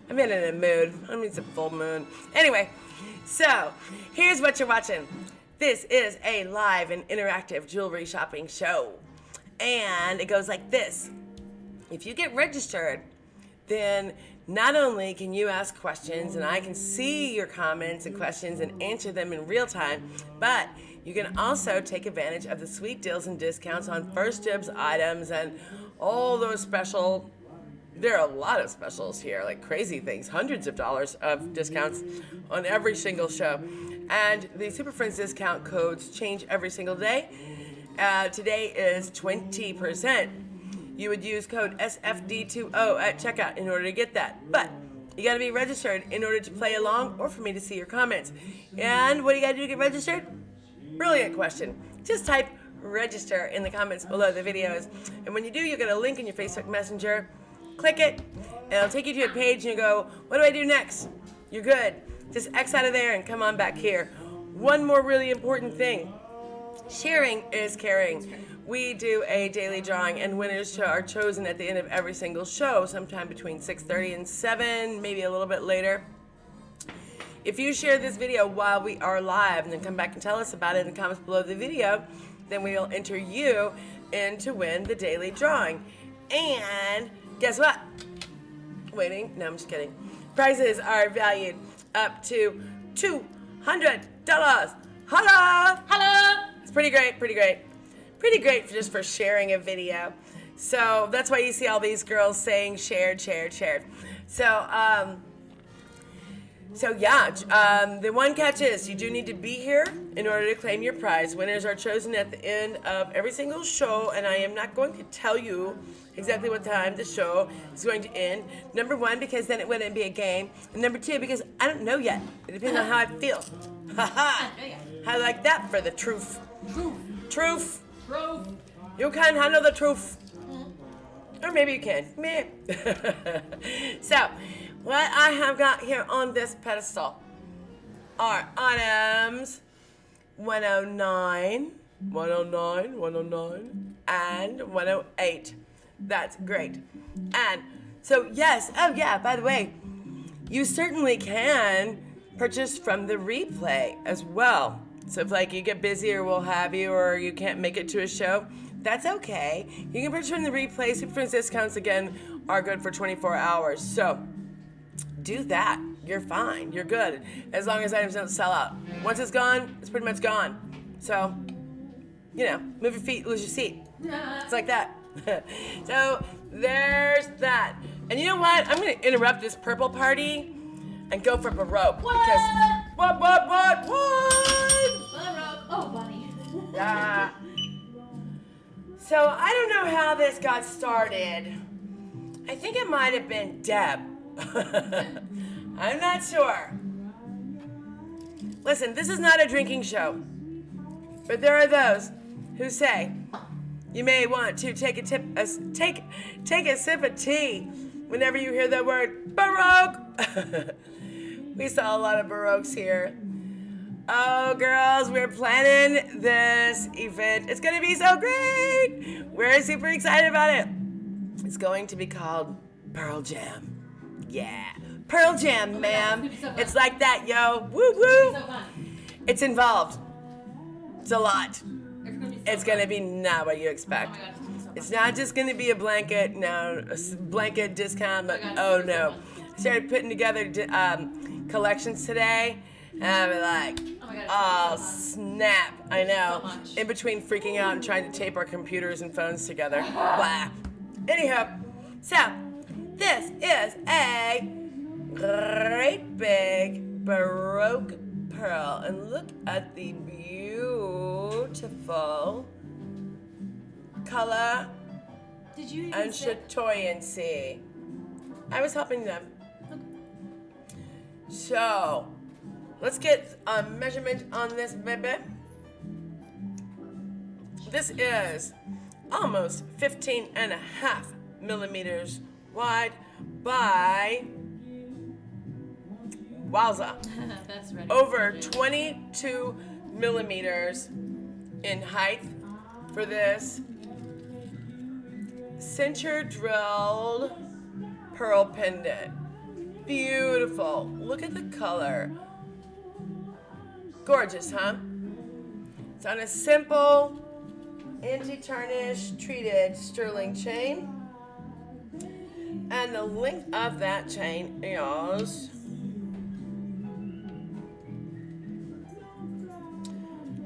I'm in a mood. I mean, it's a full moon. Anyway, so here's what you're watching. This is a live and interactive jewelry shopping show. And it goes like this. If you get registered, then not only can you ask questions and I can see your comments and questions and answer them in real time, but you can also take advantage of the sweet deals and discounts on first dibs items and all those special. There are a lot of specials here, like crazy things, hundreds of dollars of discounts on every single show. And the Super Friends discount codes change every single day. Today is 20%. You would use code SFD20 at checkout in order to get that. But you gotta be registered in order to play along or for me to see your comments. And what do you gotta do to get registered? Brilliant question. Just type register in the comments below the videos. And when you do, you'll get a link in your Facebook Messenger. Click it, and it'll take you to a page, and you go, what do I do next? You're good. Just X out of there and come on back here. One more really important thing. Sharing is caring. We do a daily drawing, and winners are chosen at the end of every single show, sometime between 6:30 and 7, maybe a little bit later. If you share this video while we are live, and then come back and tell us about it in the comments below the video, then we will enter you in to win the daily drawing. And guess what? Waiting. No, I'm just kidding. Prizes are valued up to $200. Holla! Hello! It's pretty great, pretty great. Pretty great just for sharing a video. So that's why you see all these girls saying shared, shared, shared. So yeah, the one catch is you do need to be here in order to claim your prize. Winners are chosen at the end of every single show, and I am not going to tell you exactly what time the show is going to end. Number one, because then it wouldn't be a game. And number two, because I don't know yet. It depends on how I feel. Ha-ha! I like that for the truth. Truth. You can handle the truth. Or maybe you can. Meh. So, what I have got here on this pedestal are items 109, 109, 109, and 108. That's great. And so, yes, oh yeah, by the way, you certainly can purchase from the replay as well. So if like you get busy or what have you, or you can't make it to a show, that's okay. You can purchase from the replay. Super Friends discounts, again, are good for 24 hours. So do that. You're fine. You're good. As long as items don't sell out. Once it's gone, it's pretty much gone. So, you know, move your feet, lose your seat. It's like that. So there's that. And you know what? I'm going to interrupt this purple party and go for Baroque. What? Because what? Baroque. Oh, bunny. Yeah. So I don't know how this got started. I think it might have been Deb. I'm not sure. Listen, this is not a drinking show. But there are those who say you may want to take a sip of tea whenever you hear the word Baroque. We saw a lot of Baroques here. Oh, girls, we're planning this event. It's going to be so great. We're super excited about it. It's going to be called Pearl Jam. Yeah. Pearl Jam, ma'am. So it's like that, yo. Woo woo. So fun. It's involved. It's a lot. It's gonna It's going to be be so not what you expect. Oh my God, it's gonna be so It's fun. not just going to be a blanket, blanket discount, but Oh my God, oh it's gonna no. be so fun. I started putting together collections today, and I was like, Oh my God, it's oh gonna be so fun. snap, I know. So much. In between freaking out and trying to tape our computers and phones together. Blah. Anyhow, so this is a great big Baroque pearl. And look at the beautiful color Did you even and sit? chatoyancy. I was helping them. So, let's get a measurement on this baby. This is almost 15 and a half millimeters wide by, wowza, That's ready. over 22 millimeters in height for this cincher drilled pearl pendant. Beautiful. Look at the color. Gorgeous, huh? It's on a simple anti-tarnish treated sterling chain. And the length of that chain is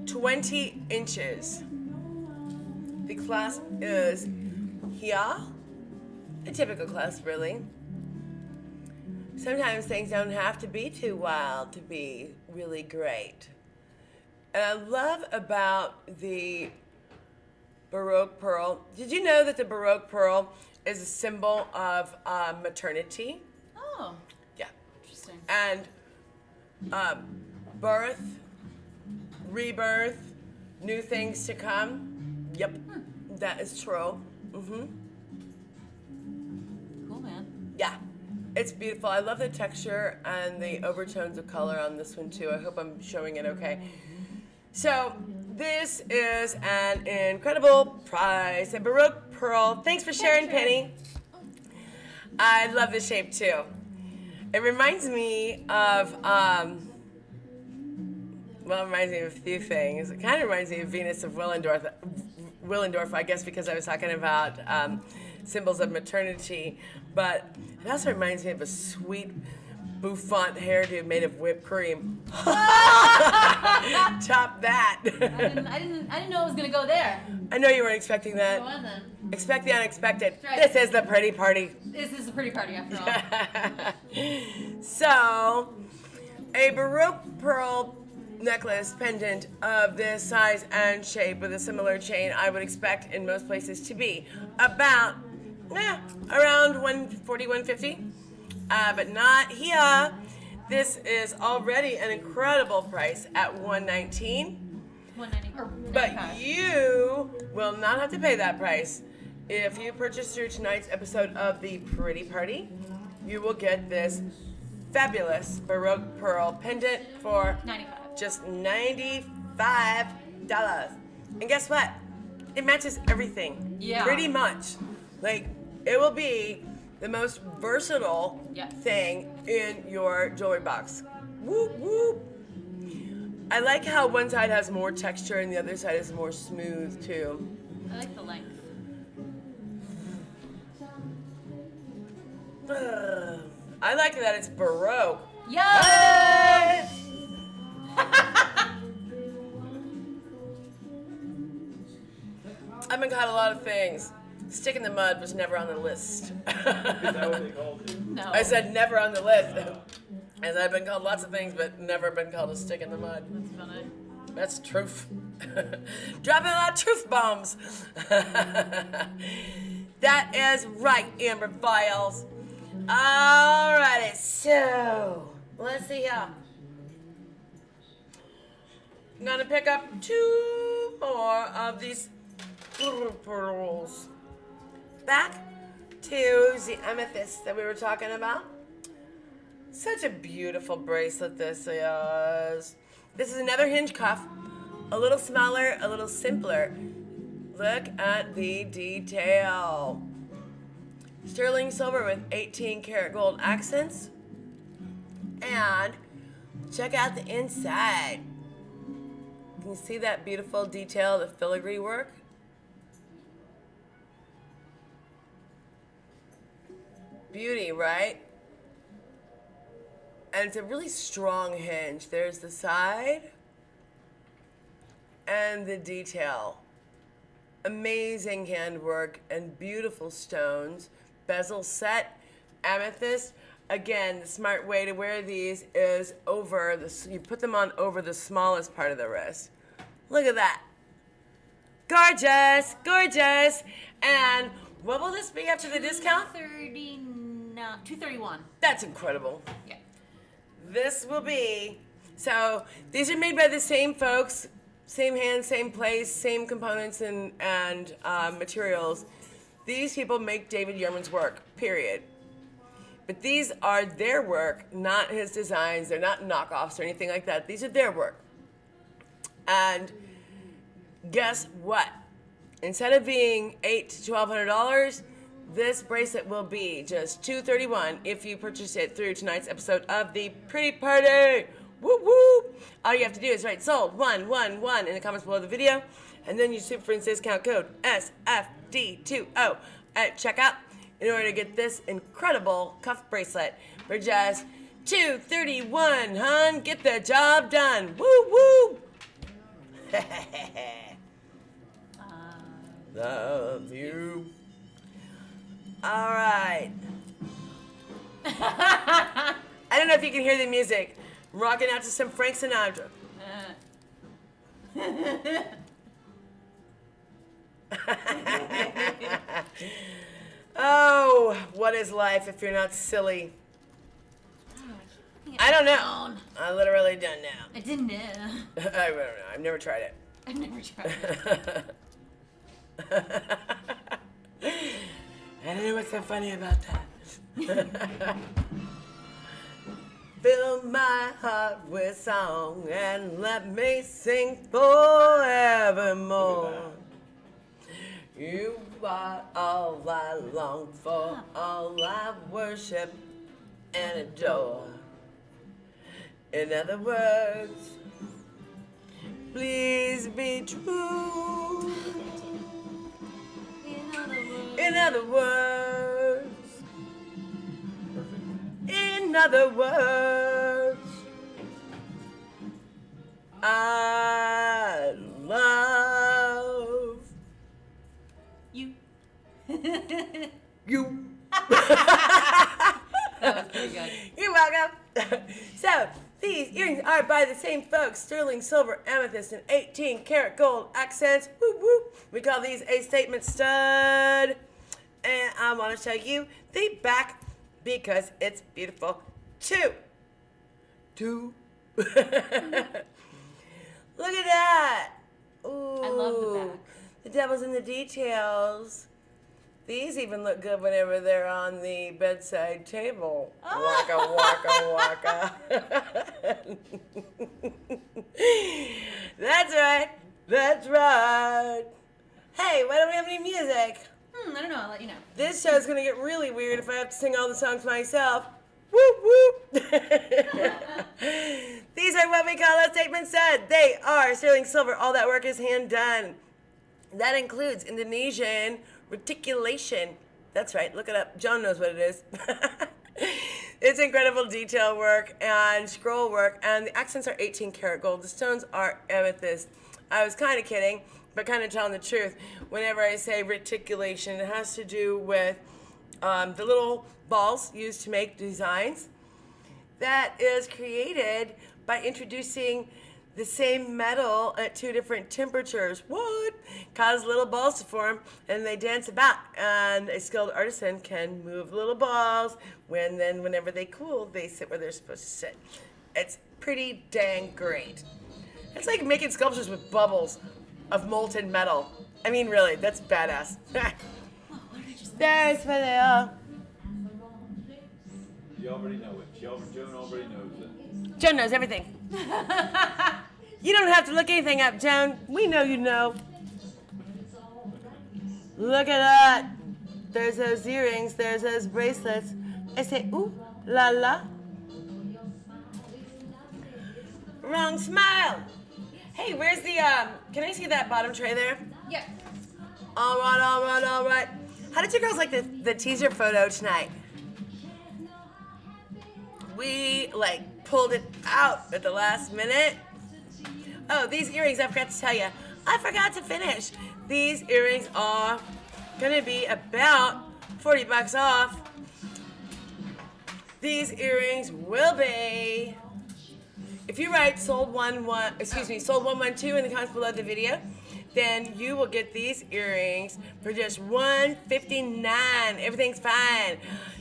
20 inches. The clasp is here. A typical clasp, really. Sometimes things don't have to be too wild to be really great. And I love about the Baroque pearl. Did you know that the Baroque pearl is a symbol of maternity? Oh, Yeah. interesting. And birth, rebirth, new things to come. Yep, that is true. Cool, man. Yeah, it's beautiful. I love the texture and the overtones of color on this one too. I hope I'm showing it okay. So this is an incredible price. A Baroque pearl. Thanks for sharing, Penny. I love the shape too. It reminds me of, well, it reminds me of a few things. It kind of reminds me of Venus of Willendorf, I guess because I was talking about symbols of maternity. But it also reminds me of a sweet bouffant hairdo made of whipped cream. Top that. I didn't know it was gonna go there. I know you weren't expecting Go that. on then. Expect the unexpected. That's right. This is the pretty party. This is a pretty party after all. So, a Baroque pearl necklace pendant of this size and shape with a similar chain I would expect in most places to be about around 140, 150. But not here. This is already an incredible price at $119. 190 or But 95. you will not have to pay that price. If you purchase through tonight's episode of The Pretty Party, you will get this fabulous Baroque pearl pendant for 95. just $95. And guess what? It matches everything. Yeah. Pretty much. Like, it will be the most versatile Yes. thing in your jewelry box. Whoop, whoop. I like how one side has more texture and the other side is more smooth too. I like the length. I like that it's Baroque. Yes! I've been called a lot of things. Stick in the mud was never on the list. Is that what they called it? No. I said never on the list. As I've been called lots of things, but never been called a stick in the mud. That's funny. That's truth. Dropping a lot of truth bombs. That is right, Amber Files. Alrighty, so let's see here. I'm gonna pick up 2 more of these pearls. Back to the amethyst that we were talking about. Such a beautiful bracelet this is. This is another hinge cuff. A little smaller, a little simpler. Look at the detail. Sterling silver with 18 karat gold accents. And check out the inside. Can you see that beautiful detail, the filigree work? Beauty, right? And it's a really strong hinge. There's the side and the detail. Amazing handwork and beautiful stones. Bezel set, amethyst. again, the smart way to wear these is you put them on over the smallest part of the wrist. Look at that. Gorgeous, gorgeous. And what will this be after the discount? $231. That's incredible. Yeah. This will be, so these are made by the same folks, same hands, same place, same components and materials. These people make David Yurman's work, period. But these are their work, not his designs. They're not knockoffs or anything like that. These are their work. And guess what? Instead of being $800 to $1,200, this bracelet will be just $231 if you purchase it through tonight's episode of the Pretty Party. Woo woo! All you have to do is write sold 111 in the comments below the video, and then use Super Friends discount code SFD20 at checkout in order to get this incredible cuff bracelet for just $231, hun. Get the job done. Woo woo! Love you. All right. I don't know if you can hear the music. I'm rocking out to some Frank Sinatra. Oh, what is life if you're not silly? I don't know. I literally don't know. I didn't know. I don't know. I've never tried it. I've never tried it. I don't know what's so funny about that. Fill my heart with song and let me sing forevermore. You are all I long for, all I worship and adore. In other words, please be true. In other words, in other words, I love you. you. That was pretty good. You're welcome. So, these earrings are by the same folks, sterling silver, amethyst, and 18 karat gold accents. Whoop, whoop. We call these a statement stud. And I want to show you the back because it's beautiful too. Look at that. Ooh. I love the back. The devil's in the details. These even look good whenever they're on the bedside table. Waka, waka, waka. That's right. That's right. Hey, why don't we have any music? I don't know. I'll let you know. This show's gonna get really weird if I have to sing all the songs myself. Whoop, whoop. These are what we call a statement stud. They are sterling silver. All that work is hand done. That includes Indonesian reticulation. That's right, look it up. Joan knows what it is. It's incredible detail work and scroll work, and the accents are 18 karat gold. The stones are amethyst. I was kind of kidding, but kind of telling the truth. Whenever I say reticulation, it has to do with the little balls used to make designs. That is created by introducing the same metal at two different temperatures. What? Cause little balls to form, and they dance about. And a skilled artisan can move the little balls. Whenever they cool, they sit where they're supposed to sit. It's pretty dang great. It's like making sculptures with bubbles of molten metal. I mean, really, that's badass. That's what they are. You already know it. Joan already knows it. Joan knows everything. You don't have to look anything up, Joan. We know you know. Look at that. There's those earrings. There's those bracelets. I say, ooh, la la. Wrong smile. Hey, where's the, can I see that bottom tray there? Yeah. All right, all right, all right. How did you girls like the teaser photo tonight? We, pulled it out at the last minute. Oh, these earrings, I forgot to tell you. I forgot to finish. These earrings are going to be about $40 off these earrings will be, if you write sold 112 in the comments below the video, then you will get these earrings for just $159. Everything's fine.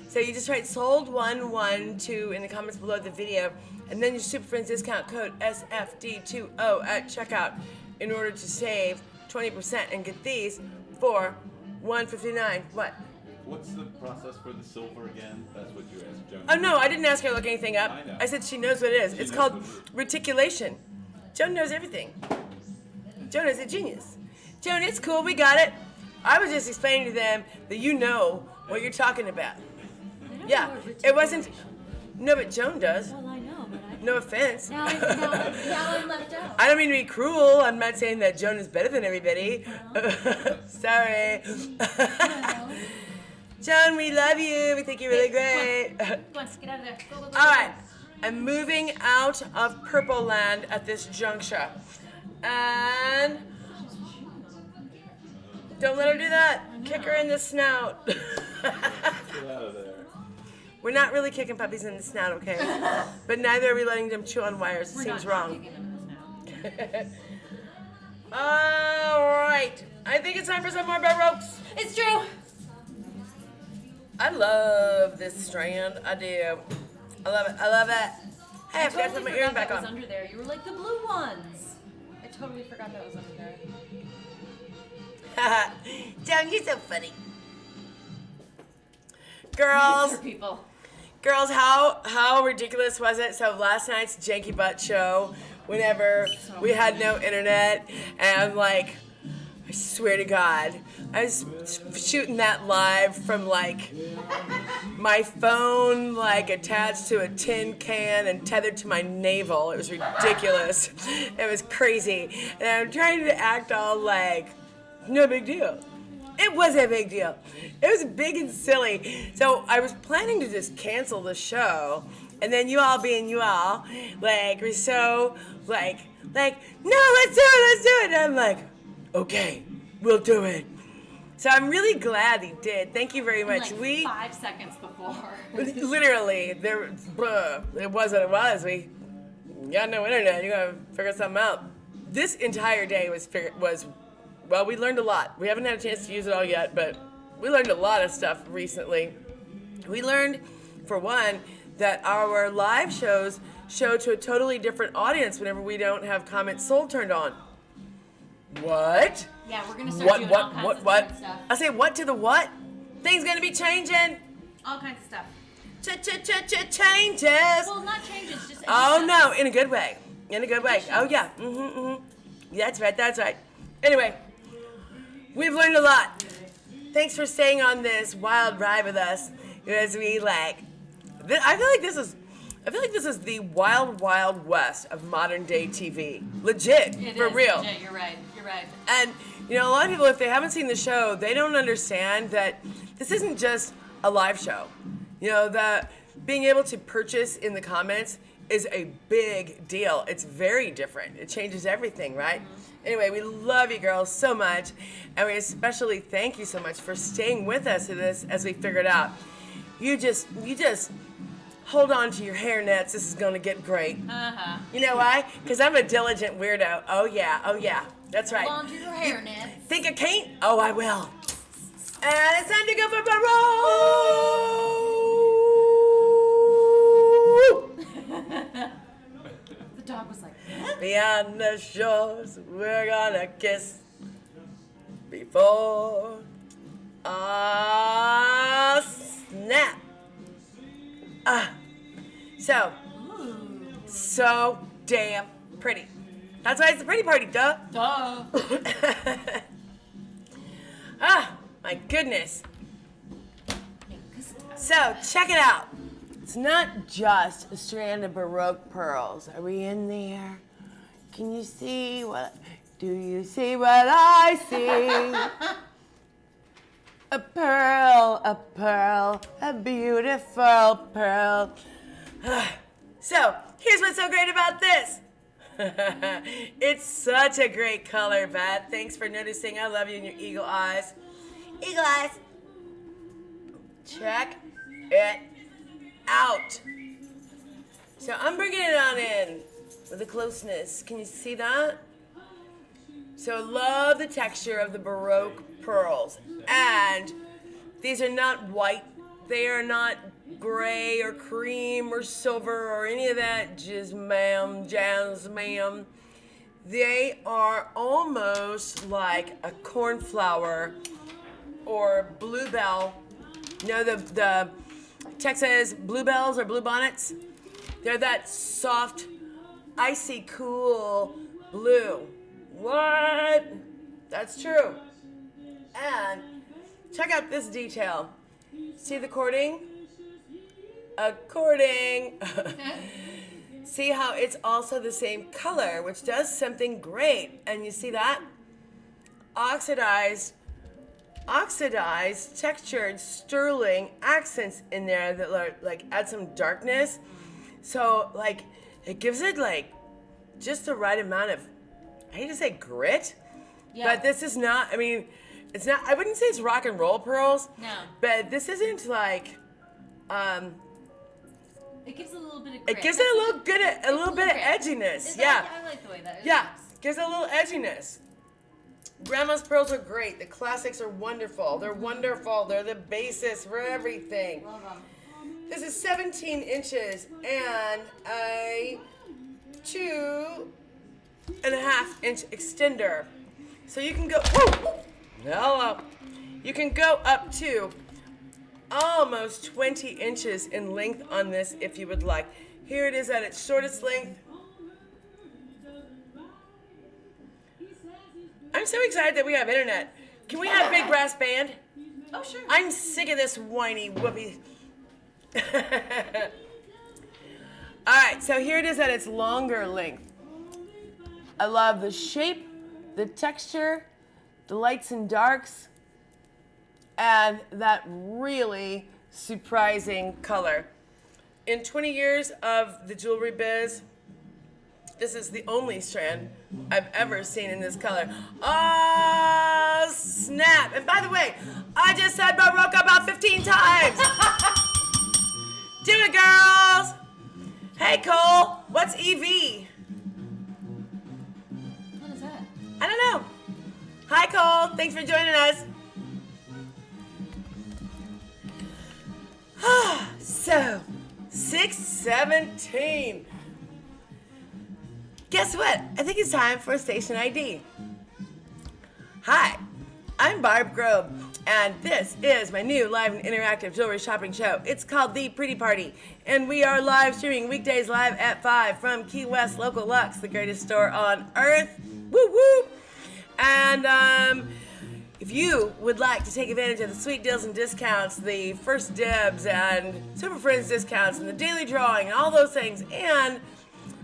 So you just write sold 112 in the comments below the video, and then your Super Friends discount code SFD20 at checkout in order to save 20% and get these for $159. What? What's the process for the silver again? That's what you asked Joan. Oh no, I didn't ask her to look anything up. I know. I said she knows what it is. She It's knows called what it is. reticulation. Joan knows everything. Joan is a genius. Joan, it's cool, we got it. I was just explaining to them that you know what you're talking about. Yeah, it wasn't. No, but Joan does. Well, I know, but I. No offense. Now I'm left out. I don't mean to be cruel. I'm not saying that Joan is better than everybody. Sorry. Joan, we love you. We think you're really great. Come on, get out of there. Go, go, go. All right, I'm moving out of Purple Land at this juncture. And don't let her do that. Kick her in the snout. Get out of there. We're not really kicking puppies in the snout, okay? But neither are we letting them chew on wires. It We're seems not wrong. kicking them in the snout. All right. I think it's time for some more bell ropes. It's true. I love this strand. I do. I love it. I love it. Hey, I forgot to put my earring back that was on. under there. You were like the blue ones. I totally forgot that was under there. Joan, you're so funny. Girls, People. girls, how ridiculous was it? So last night's Janky Butt show, whenever we had no internet, and like, I swear to God, I was shooting that live from like my phone, like attached to a tin can and tethered to my navel. It was ridiculous. It was crazy, and I'm trying to act all like no big deal. It was a big deal. It was big and silly. So I was planning to just cancel the show, and then you all being you all, like, were so, like, no, let's do it. And I'm like, okay, we'll do it. So I'm really glad he did. Thank you very much. Like 5 seconds before. Literally, it was what it was. We got no internet. You gotta figure something out. This entire day was well, we learned a lot. We haven't had a chance to use it all yet, but we learned a lot of stuff recently. We learned, for one, that our live shows show to a totally different audience whenever we don't have comments sold turned on. What? Yeah, we're gonna start doing all kinds of different stuff. I say what to the what? Things gonna be changing. All kinds of stuff. Changes. Well, not changes, just. Oh no, in a good way. In a good way. Oh yeah. That's right. Anyway, we've learned a lot. Thanks for staying on this wild ride with us as we I feel like this is the wild west of modern day TV. Legit, It for is real. legit, You're right. And you know, a lot of people, if they haven't seen the show, they don't understand that this isn't just a live show. You know, that being able to purchase in the comments is a big deal. It's very different. It changes everything, right? Anyway, we love you girls so much, and we especially thank you so much for staying with us in this as we figure it out. You just hold on to your hair nets. This is gonna get great. You know why? Because I'm a diligent weirdo. Oh yeah. That's right. Hold on to your hair nets. Think I can't? Oh, I will. And it's time to go for parole. The dog was like, Beyond the shores, we're gonna kiss before a snap. So damn pretty. That's why it's a pretty party, duh. duh. My goodness. So check it out. It's not just a strand of Baroque pearls. Are we in there? Can you see what? Do you see what I see? A pearl, a beautiful pearl. So here's what's so great about this. It's such a great color, Beth. Thanks for noticing. I love you and your eagle eyes. Eagle eyes. Check it out. So I'm bringing it on in with the closeness. Can you see that? So I love the texture of the Baroque pearls. And these are not white. They are not gray or cream or silver or any of that jazz ma'am. They are almost like a cornflower or bluebell. You know the Texas bluebells or bluebonnets? They're that soft, icy cool blue. What? That's true. And check out this detail. See the cording? A cording. See how it's also the same color, which does something great. And you see that? Oxidized, textured, sterling accents in there that like add some darkness. So like it gives it like just the right amount of, I hate to say grit, but this is not, I mean, it's not, I wouldn't say it's rock and roll pearls. No. But this isn't like, it gives a little bit of grit. it gives it a little bit of edginess. Yeah. I like the way that it Yeah, looks. gives it a little edginess. Grandma's pearls are great. The classics are wonderful. They're wonderful. They're the basis for everything. Love them. This is 17 inches and a 2.5-inch extender. So you can go, you can go up to almost 20 inches in length on this if you would like. Here it is at its shortest length. I'm so excited that we have internet. Can we have Big Brass Band? Oh, sure. I'm sick of this whiny whoopee. All right, so here it is at its longer length. I love the shape, the texture, the lights and darks, and that really surprising color. In 20 years of the jewelry biz, this is the only strand I've ever seen in this color. Oh, snap. And by the way, I just said Baroque about 15 times. Do it, girls. Hey, Cole, what's EV? What is that? I don't know. Hi, Cole. Thanks for joining us. So, 617. Guess what? I think it's time for a station ID. Hi, I'm Barb Grove, and this is my new live and interactive jewelry shopping show. It's called The Pretty Party, and we are live streaming weekdays live at 5 from Key West Local Luxe, the greatest store on earth. Woo woo! And if you would like to take advantage of the sweet deals and discounts, the first dibs and Super Friends discounts and the daily drawing and all those things, and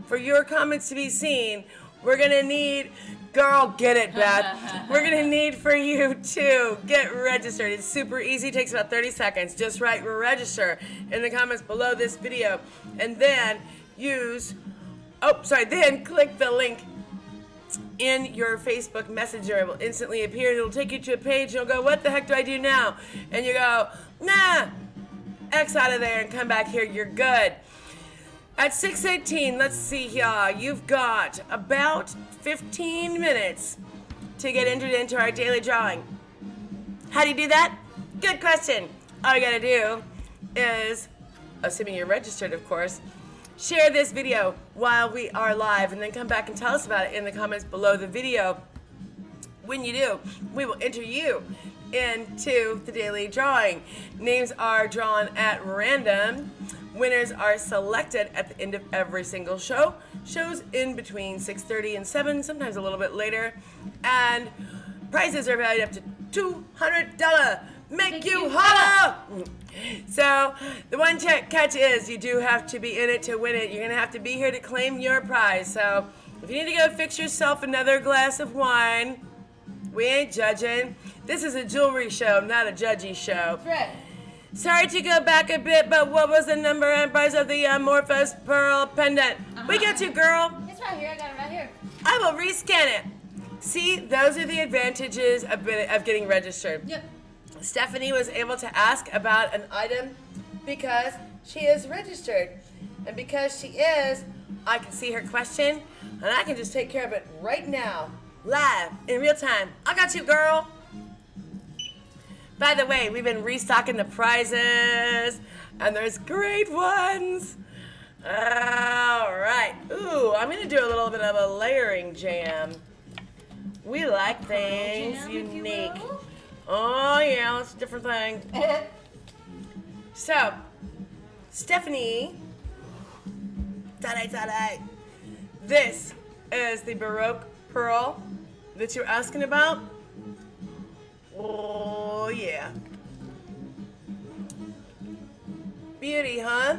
for your comments to be seen, we're gonna need, girl, get it, Beth. We're gonna need for you to get registered. It's super easy, takes about 30 seconds. Just write register in the comments below this video, and then then click the link in your Facebook Messenger. It will instantly appear. It'll take you to a page. You'll go, what the heck do I do now? And you go, nah, X out of there and come back here. You're good. At 6:18, let's see here. You've got about 15 minutes to get entered into our daily drawing. How do you do that? Good question. All you gotta do is, assuming you're registered, of course, share this video while we are live and then come back and tell us about it in the comments below the video. When you do, we will enter you into the daily drawing. Names are drawn at random. Winners are selected at the end of every single show. Shows in between 6:30 and 7, sometimes a little bit later. And prizes are valued up to $200. Make you holla! So the one catch is you do have to be in it to win it. You're going to have to be here to claim your prize. So if you need to go fix yourself another glass of wine, we ain't judging. This is a jewelry show, not a judgy show. That's right. Sorry to go back a bit, but what was the number and price of the amorphous pearl pendant? We got you, girl. It's right here. I got it right here. I will rescan it. See, those are the advantages of getting registered. Yep. Stephanie was able to ask about an item because she is registered. And because she is, I can see her question, and I can just take care of it right now, live, in real time. I got you, girl. By the way, we've been restocking the prizes, and there's great ones. All right. Ooh, I'm going to do a little bit of a layering jam. We like things jam, if you unique. will. Oh, yeah, it's a different thing. So, Stephanie, tie-dye. This is the Baroque pearl that you're asking about. Oh, yeah. Beauty, huh?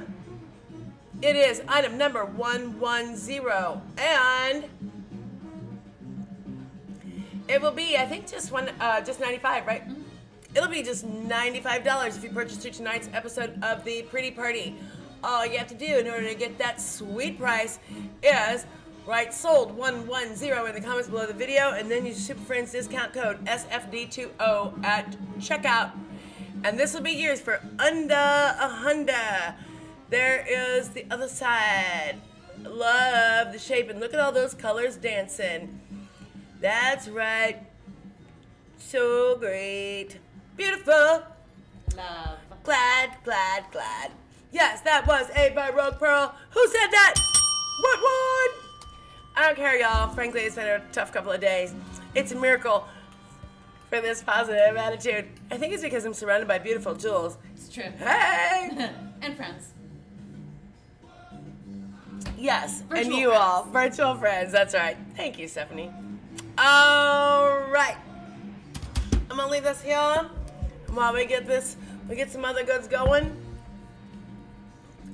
It is item number 110, and it will be, I think, just 95, right? Mm-hmm. It'll be just $95 if you purchase through tonight's episode of the Pretty Party. All you have to do in order to get that sweet price is write sold 110 in the comments below the video, and then use your Super Friends discount code SFD20 at checkout. And this will be yours for under $100. There is the other side. Love the shape, and look at all those colors dancing. That's right. So great. Beautiful. Love. Glad. Yes, that was a Baroque pearl. Who said that? What? I don't care, y'all. Frankly, it's been a tough couple of days. It's a miracle for this positive attitude. I think it's because I'm surrounded by beautiful jewels. It's true. Hey! And friends. Yes, Virtual and you friends. all. Virtual friends. That's right. Thank you, Stephanie. All right. I'm going to leave this here while we get some other goods going.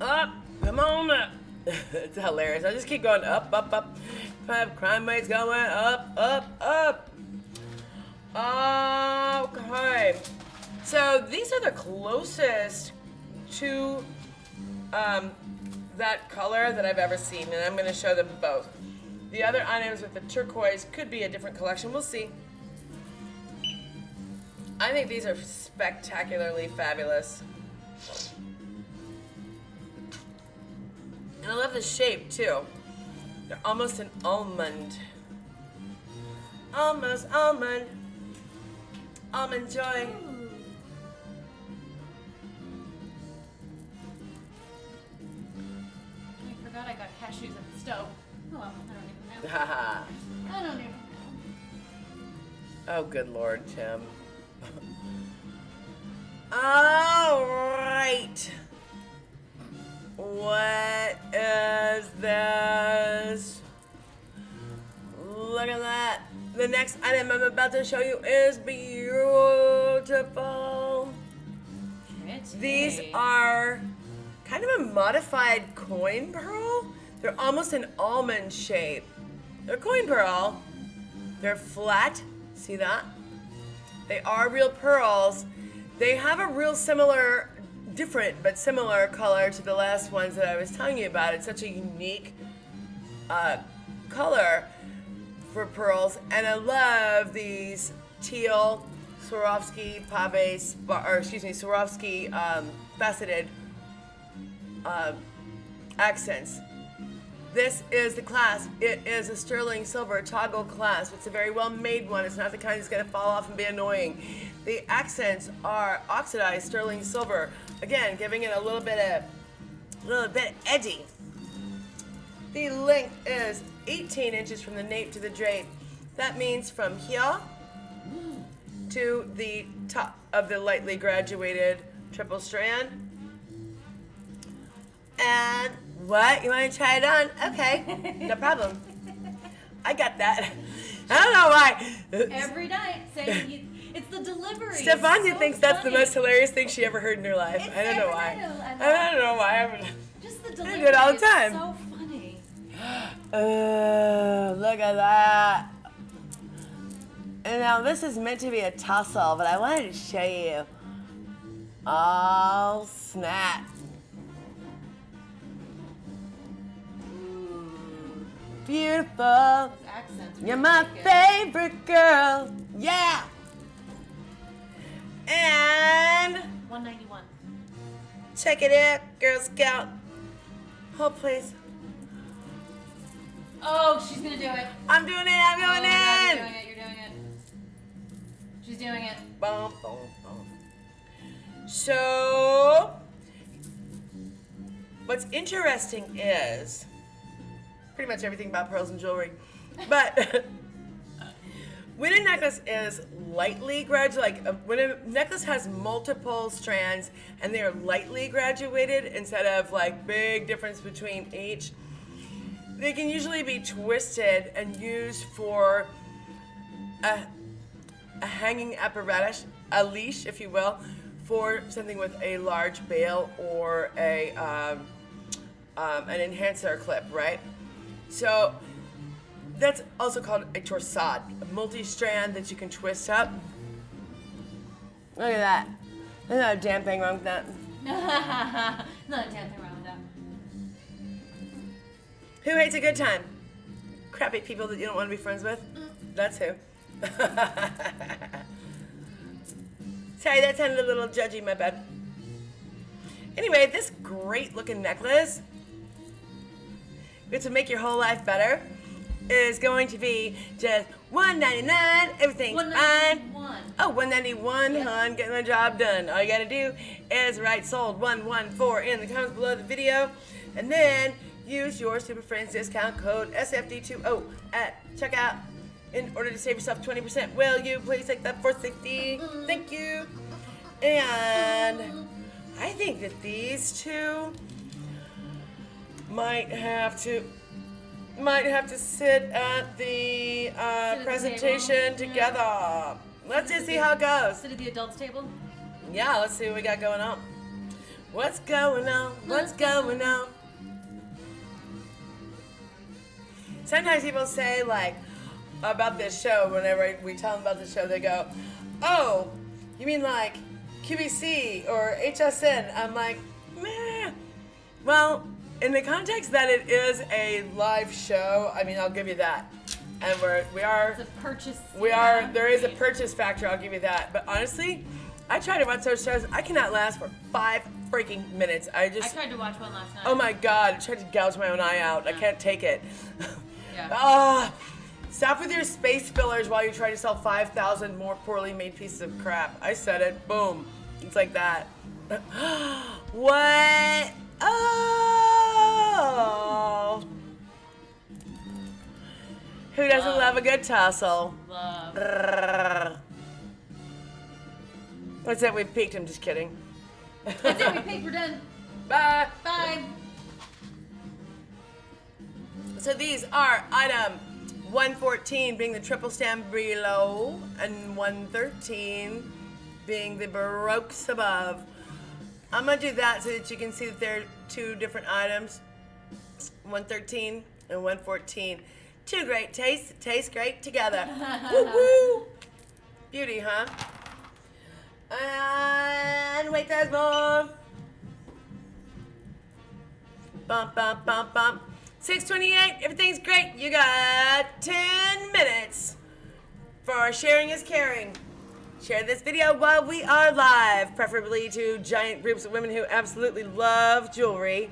Up. Come on up. It's hilarious. I just keep going up. Crime rates going up. Okay. So these are the closest to that color that I've ever seen, and I'm going to show them both. The other items with the turquoise could be a different collection. We'll see. I think these are spectacularly fabulous. And I love the shape, too. They're almost an almond. Almost almond. Almond joy. I forgot I got cashews at the stove. Oh well, I don't even know. Haha. I don't even know. Oh, good Lord, Tim. All right. What is this? Look at that. The next item I'm about to show you is beautiful. Pretty. These are kind of a modified coin pearl. They're almost an almond shape. They're coin pearl. They're flat. See that? They are real pearls. They have a real similar, different but similar color to the last ones that I was telling you about. It's such a unique color for pearls, and I love these teal Swarovski Swarovski faceted accents. This is the clasp. It is a sterling silver toggle clasp. It's a very well made one. It's not the kind that's going to fall off and be annoying. The accents are oxidized sterling silver, again giving it a little bit edgy. The length is 18 inches from the nape to the drape. That means from here to the top of the lightly graduated triple strand. And what? You want to try it on? Okay, no problem. I got that. I don't know why. Every night saying it's the delivery. Stefania So thinks that's the funny. most hilarious thing she ever heard in her life. It's I don't know every why. night I don't know why. Just the do delivery. it all the is time. So funny. Look at that. And now this is meant to be a tussle, but I wanted to show you. Oh, snap. Beautiful. Those accents. You're really my make it. favorite girl. Yeah. And $191. Check it out, Girl Scout. Hold, please. Oh, she's gonna do it. I'm doing it. I'm Oh, going God, in. you're doing it. You're doing it. She's doing it. Boom, boom, boom. So, what's interesting is pretty much everything about pearls and jewelry, but when a necklace is lightly graduated, when a necklace has multiple strands and they are lightly graduated instead of like big difference between each, they can usually be twisted and used for a hanging apparatus, a leash, if you will, for something with a large bail or a an enhancer clip, right? So that's also called a torsade, a multi-strand that you can twist up. Look at that. There's not a damn thing wrong with that. Not a damn thing wrong with that. Who hates a good time? Crappy people that you don't want to be friends with? That's who. Sorry, that sounded a little judgy, my bad. Anyway, this great looking necklace, to make your whole life better, is going to be just $199. Everything's fine. Oh, $191, Yep. hon, getting the job done. All you gotta do is write sold 114 in the comments below the video, and then use your Super Friends discount code SFD20 at checkout in order to save yourself 20%. Will you please take that $460? Thank you. And I think that these two might have to sit at the at the presentation table. together. Let's just see how it goes. Sit at the adults table. Yeah, let's see what we got going on. What's going on? What's going on? Sometimes people say, like, about this show, whenever we tell them about the show, they go, oh, you mean like QVC or HSN? I'm like, meh. Well, in the context that it is a live show, I mean, I'll give you that. And It's a purchase. there is a purchase factor, I'll give you that. But honestly, I try to watch those shows. I cannot last for 5 freaking minutes. I tried to watch one last night. oh my God, I tried to gouge my own eye out. I can't take it. Yeah. Stop with your space fillers while you try to sell 5,000 more poorly made pieces of crap. I said it. Boom. It's like that. What? Oh. Who doesn't love a good tussle? Love. That's it. We've peaked. I'm just kidding. That's it. We paid. We're done. Bye. Bye. So these are item 114 being the triple stamp below, and 113 being the baroques above. I'm gonna do that so that you can see that they're 2 different items. 113 and 114. 2 great tastes, taste great together. Woo woo! Beauty, huh? And wait, there's more. Bump, bump, bump, bump. 6:28, everything's great. You got 10 minutes for sharing is caring. Share this video while we are live, preferably to giant groups of women who absolutely love jewelry.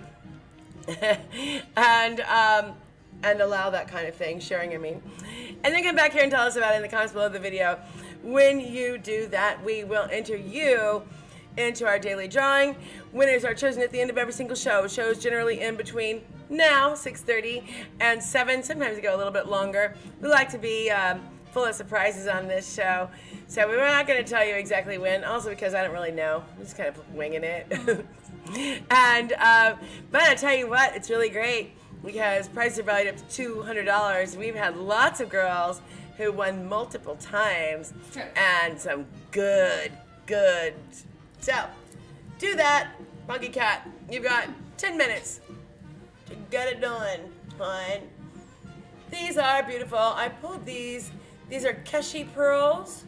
and allow that kind of thing, sharing, I mean. And then come back here and tell us about it in the comments below the video. When you do that, we will enter you into our daily drawing. Winners are chosen at the end of every single show. Shows generally in between now, 6:30, and 7. Sometimes we go a little bit longer. We like to be full of surprises on this show. So we're not going to tell you exactly when, also because I don't really know. I'm just kind of winging it. And, but I tell you what, it's really great because prizes are valued up to $200. We've had lots of girls who won multiple times True. and some good. So, do that, Monkey Cat. You've got 10 minutes to get it done, hon. These are beautiful. I pulled these. These are Keshi pearls.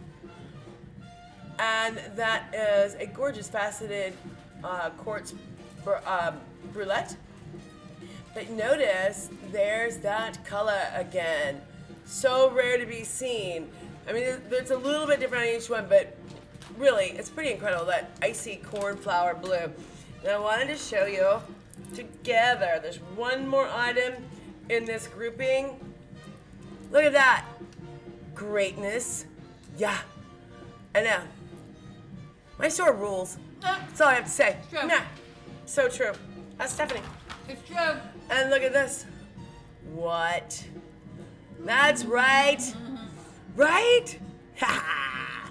And that is a gorgeous faceted quartz brulette. But notice, there's that color again. So rare to be seen. I mean, it's a little bit different on each one, but really, it's pretty incredible, that icy cornflower blue. that I wanted to show you together. There's one more item in this grouping. Look at that. Greatness. Yeah, I know. My store rules. That's all I have to say. It's true. Nah, so true. That's Stephanie. It's true. And look at this. What? That's right. Right? Ha!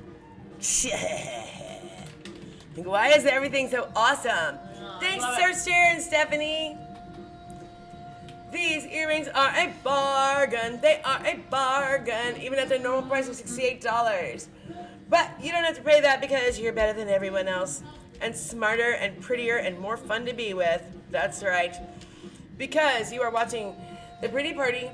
Why is everything so awesome? Thanks, love Sir it. Steer and Stephanie. These earrings are a bargain. They are a bargain, even at their normal price of $68. But you don't have to pay that because you're better than everyone else, and smarter and prettier and more fun to be with. That's right. Because you are watching The Pretty Party,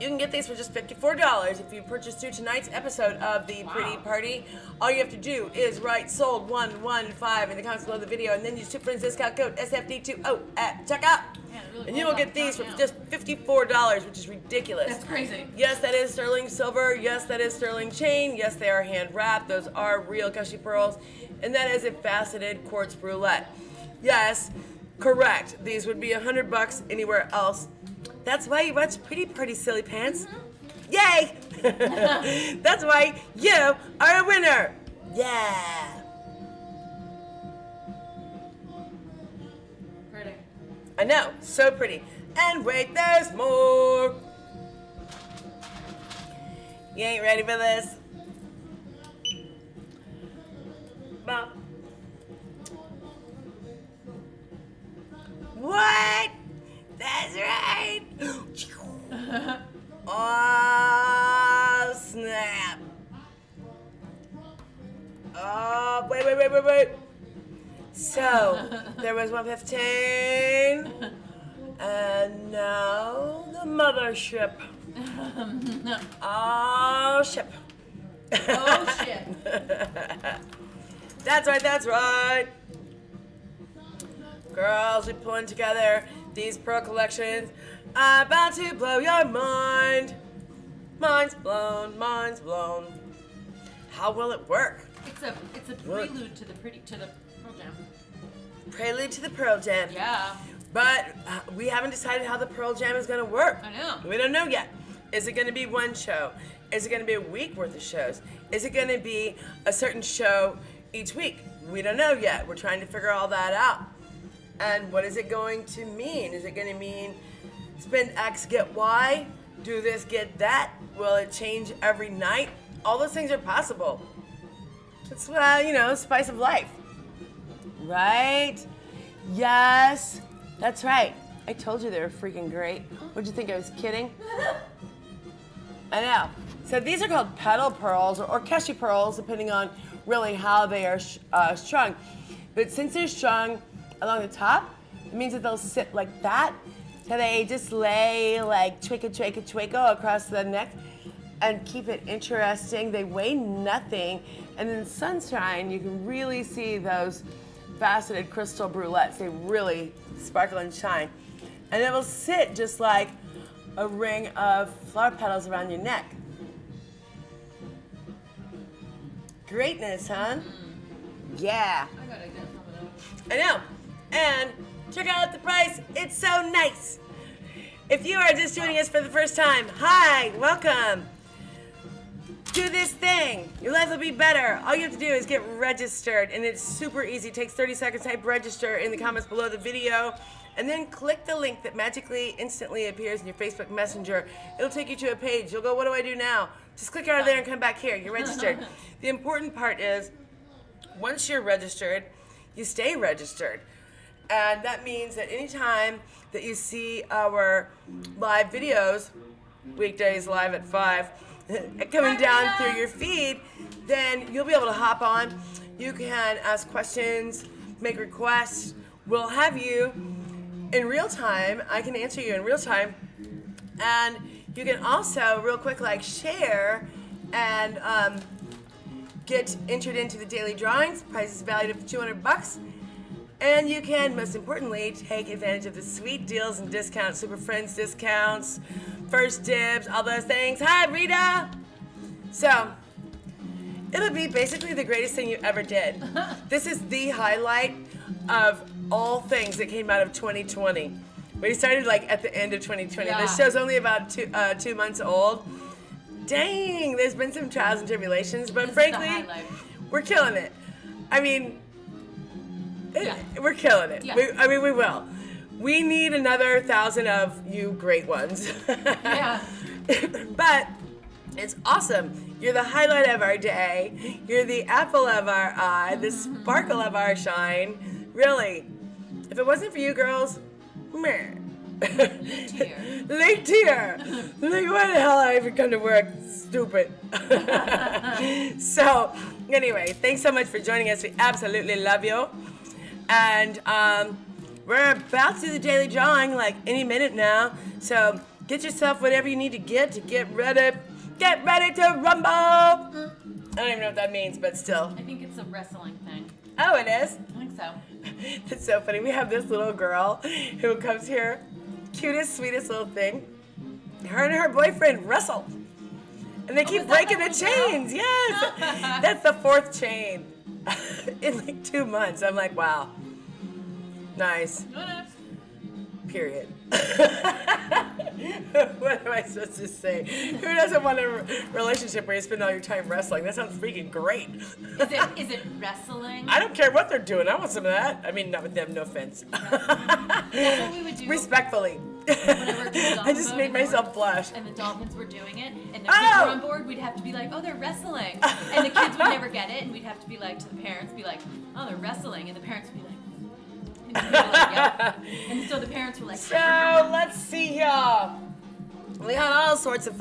you can get these for just $54 if you purchase through tonight's episode of The Pretty Party. All you have to do is write sold 115 in the comments below the video, and then use Chip Friends discount code SFD20 at checkout. Yeah, it really And you blows will get up these for front, just $54, which is ridiculous. That's crazy. Yes, that is sterling silver. Yes, that is sterling chain. Yes, they are hand wrapped. Those are real Kashi pearls. And that is a faceted quartz brulette. Yes, correct. These would be $100 anywhere else. That's why you watch Pretty Party, silly pants. Yay! That's why you are a winner. Yeah. Pretty. I know, so pretty. And wait, there's more. You ain't ready for this? Bum. What? That's right. Oh, snap. Oh, wait. So, there was 115. And now the mothership. Oh, ship. Oh, shit. That's right. Girls, we're pulling together these pearl collections. About to blow your mind. Mind's blown. How will it work? It's a prelude to the Pearl Jam. Prelude to the Pearl Jam. Yeah. But we haven't decided how the Pearl Jam is going to work. I know. We don't know yet. Is it going to be one show? Is it going to be a week worth of shows? Is it going to be a certain show each week? We don't know yet. We're trying to figure all that out. And what is it going to mean? Is it going to mean spend X, get Y? Do this, get that? Will it change every night? All those things are possible. It's, spice of life. Right? Yes. That's right. I told you they were freaking great. What'd you think, I was kidding? I know. So these are called petal pearls or Keshi pearls, depending on really how they are strung. But since they're strung along the top, it means that they'll sit like that. So they just lay like twinkle across the neck and keep it interesting. They weigh nothing. And in sunshine, you can really see those faceted crystal brulettes. They really sparkle and shine. And it will sit just like a ring of flower petals around your neck. Greatness, huh? Yeah. I gotta get some of those. I know. And check out the price. It's so nice. If you are just joining us for the first time, hi, welcome. Do this thing. Your life will be better. All you have to do is get registered, and it's super easy. It takes 30 seconds. Type register in the comments below the video, and then click the link that magically, instantly appears in your Facebook Messenger. It'll take you to a page. You'll go, what do I do now? Just click out of there and come back here. You're registered. The important part is, once you're registered, you stay registered. And that means that anytime that you see our live videos, weekdays live at 5, coming down through your feed, then you'll be able to hop on. You can ask questions, make requests. We'll have you in real time. I can answer you in real time. And you can also, real quick, share and get entered into the daily drawings. Price is valued at $200. And you can, most importantly, take advantage of the sweet deals and discounts, Super Friends discounts, first dibs, all those things. Hi, Rita! So, it'll be basically the greatest thing you ever did. This is the highlight of all things that came out of 2020. We started like at the end of 2020. Yeah. This show's only about 2 months old. Dang, there's been some trials and tribulations, but This is the frankly, highlight. we're killing it. I mean, Yeah. we're killing it. Yeah. We will. We need another 1,000 of you great ones. Yeah. But it's awesome. You're the highlight of our day. You're the apple of our eye, the sparkle of our shine. Really, if it wasn't for you girls, meh. Tear. Late tear. Like, why the hell I even come to work? Stupid. So, anyway, thanks so much for joining us. We absolutely love you. And we're about to do the daily drawing like any minute now. So get yourself whatever you need to get ready. Get ready to rumble. I don't even know what that means, but still. I think it's a wrestling thing. Oh, it is? I think so. It's so funny. We have this little girl who comes here, cutest, sweetest little thing. Her and her boyfriend wrestle. And they keep is that breaking that the little girl? chains. Yes. That's the 4th chain in like 2 months. I'm like, wow. Nice. Period. What am I supposed to say? Who doesn't want a relationship where you spend all your time wrestling? That sounds freaking great. Is it wrestling? I don't care what they're doing. I want some of that. I mean, not with them, no offense. That's what we would do. Respectfully. When I worked in the I just Dolphin made boat myself blush. and the dolphins were doing it, and the Oh! kids were on board, we'd have to be like, oh, they're wrestling. And the kids would never get it, and we'd have to be like, to the parents, be like, oh, they're wrestling. And the parents would be like, and we'd be like, yeah. And so the parents were like, So let's see here. We had all sorts of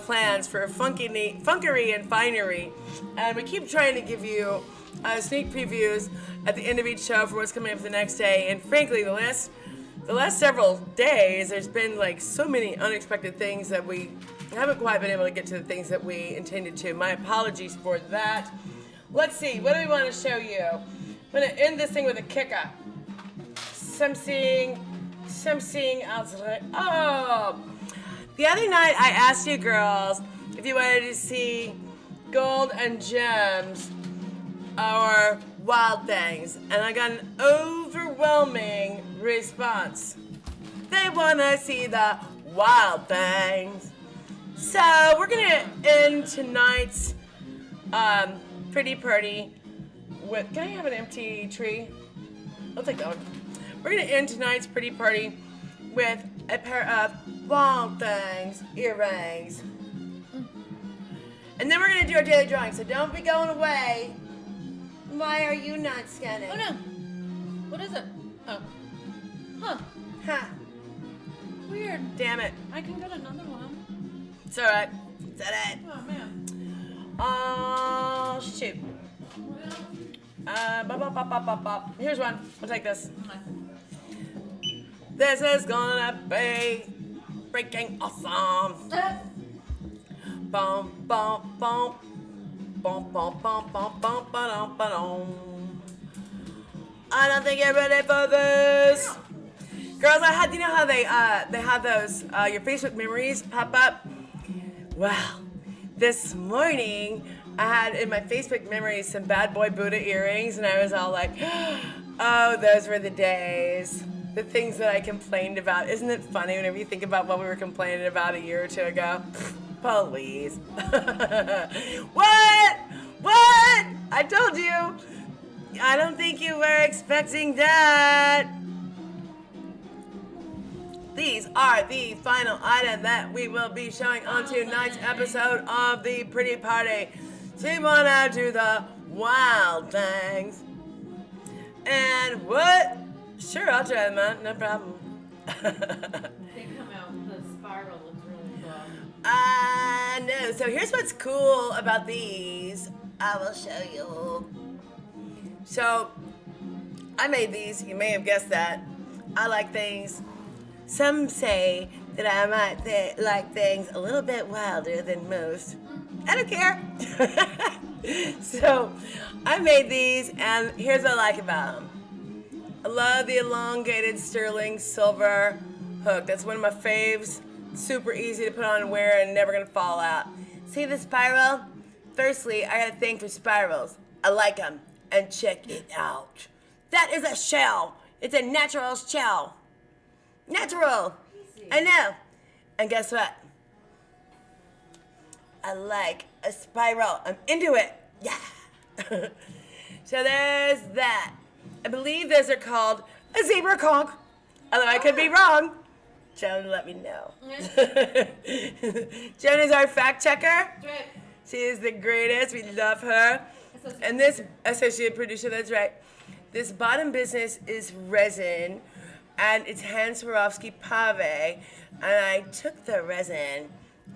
plans for funkery and finery, and we keep trying to give you sneak previews at the end of each show for what's coming up the next day. And frankly, the last several days, there's been like so many unexpected things that we haven't quite been able to get to the things that we intended to. My apologies for that. Let's see, what do we want to show you? I'm gonna end this thing with a kicker. Something else. Oh, the other night I asked you girls if you wanted to see gold and gems or wild things, and I got an overwhelming response. They want to see the wild things. So we're gonna end tonight's pretty party with. Can I have an empty tree? I'll take that one. We're gonna end tonight's pretty party with a pair of wild things earrings, and then we're gonna do our daily drawing. So don't be going away. Why are you not scanning? oh no, what is it? Oh, huh, Huh. weird. Damn it. I can get another one. It's alright. It's alright. Oh man. Oh, shoot. Bop. Here's one. I'll take this. This is gonna be freaking awesome. Bum, bum, bum. Bum, bum, bum, bum, bum, ba-dum, ba-dum. I don't think you're ready for this. Girls, I had, you know how they have those, your Facebook memories pop up? Well, this morning, I had in my Facebook memories some bad boy Buddha earrings, and I was all like, oh, those were the days. The things that I complained about. Isn't it funny whenever you think about what we were complaining about a year or two ago? Please. What? I told you. I don't think you were expecting that. These are the final items that we will be showing on tonight's episode of the Pretty Party. So you want to do the wild things. And what? Sure, I'll try them out. No problem. They come out, the spiral looks really cool. I know. So here's what's cool about these. I will show you. So I made these. You may have guessed that. I like things. Some say that I might like things a little bit wilder than most. I don't care. So I made these, and here's what I like about them. I love the elongated sterling silver hook. That's one of my faves. Super easy to put on and wear and never gonna fall out. See the spiral? Firstly, I got a thing for spirals. I like them. And check it out. That is a shell. It's a natural shell. Natural. I know. And guess what? I like a spiral. I'm into it. Yeah. So there's that. I believe those are called a zebra conch. Although I could be wrong. Joan, let me know. Joan is our fact checker. That's right. She is the greatest. We love her. And this associate producer, that's right. This bottom business is resin, and it's hand Swarovski pave. And I took the resin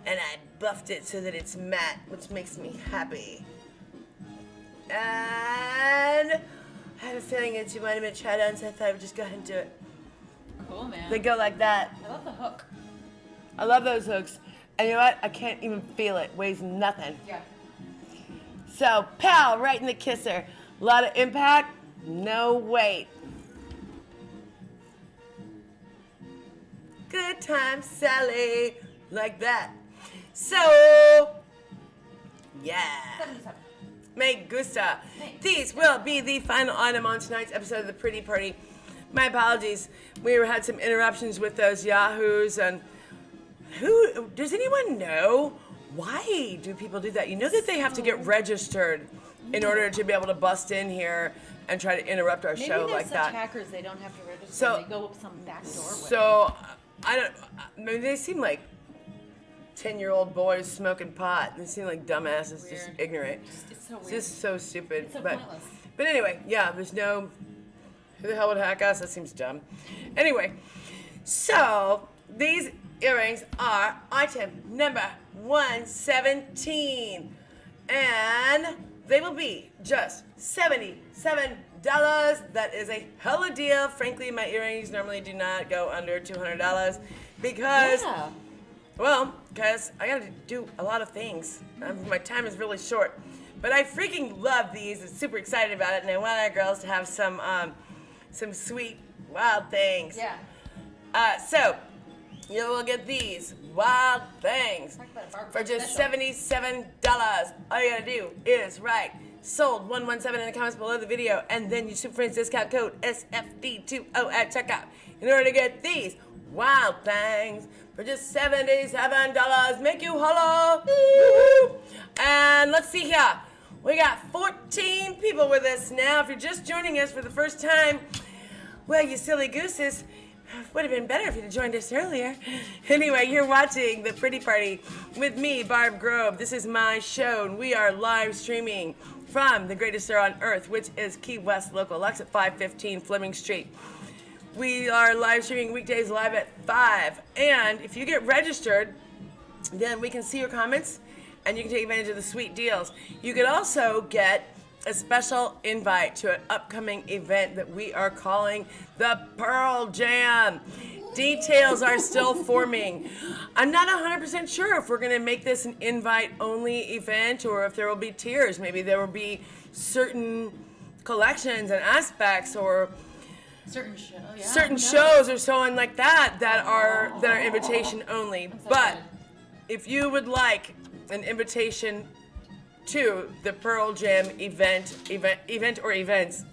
and I buffed it so that it's matte, which makes me happy. And I had a feeling that you wanted me to try it on, so I thought I would just go ahead and do it. Cool, man. They go like that. I love the hook. I love those hooks. And you know what? I can't even feel it. Weighs nothing. Yeah. So, pow, right in the kisser. A lot of impact, no weight. Good time, Sally. Like that. So, yeah. 77. Me gusta. Thanks. These will be the final item on tonight's episode of The Pretty Party. My apologies. We had some interruptions with those yahoos, and who does anyone know why do people do that? You know that they have to get registered in order to be able to bust in here and try to interrupt our Maybe show they're like such that. hackers they don't have to register. So- They go up some back door. So I mean, they seem like 10-year-old boys smoking pot. They seem like dumbasses, just Weird. ignorant. It's so It's weird. just so stupid. It's so but pointless. but anyway, yeah, there's no. Who the hell would hack us? That seems dumb. Anyway, so these earrings are item number 117, and they will be just $77. That is a hella deal. Frankly, my earrings normally do not go under $200 because. Yeah. Well, because I gotta do a lot of things. My time is really short. But I freaking love these. I'm super excited about it, and I want our girls to have some sweet, wild things. Yeah. So, you will get these wild things Talk about a Barb-Key for just special. $77. All you gotta do is write sold 117 in the comments below the video, and then use Super Friends discount code SFD20 at checkout in order to get these wild things for just $77. Make you holla. Woo! And let's see here. We got 14 people with us now. If you're just joining us for the first time, well, you silly gooses, would have been better if you'd have joined us earlier. Anyway, you're watching The Pretty Party with me, Barb Grove. This is my show, and we are live streaming from the greatest store on earth, which is Key West Local Luxe at 515 Fleming Street. We are live streaming weekdays live at 5. And if you get registered, then we can see your comments and you can take advantage of the sweet deals. You could also get a special invite to an upcoming event that we are calling the Pearl Jam. Details are still forming. I'm not 100% sure if we're going to make this an invite-only event or if there will be tiers. Maybe there will be certain collections and aspects or Certain show. Yeah. certain who knows? shows or so on like that that are invitation only. so But excited. if you would like an invitation to the Pearl Jam event or events,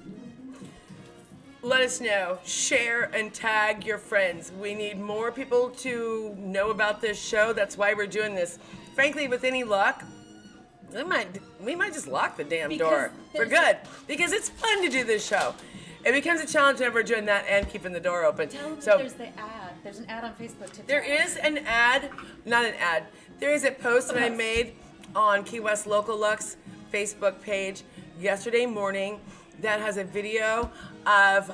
let us know. Share and tag your friends. We need more people to know about this show. That's why we're doing this. Frankly, with any luck, we might just lock the damn door for good because it's fun to do this show. It becomes a challenge whenever we're doing that and keeping the door open. Tell them So there's the ad. There's an ad on Facebook. TikTok. there is an ad, not an ad. There is a post that I Yes. made on Key West Local Luxe Facebook page yesterday morning that has a video of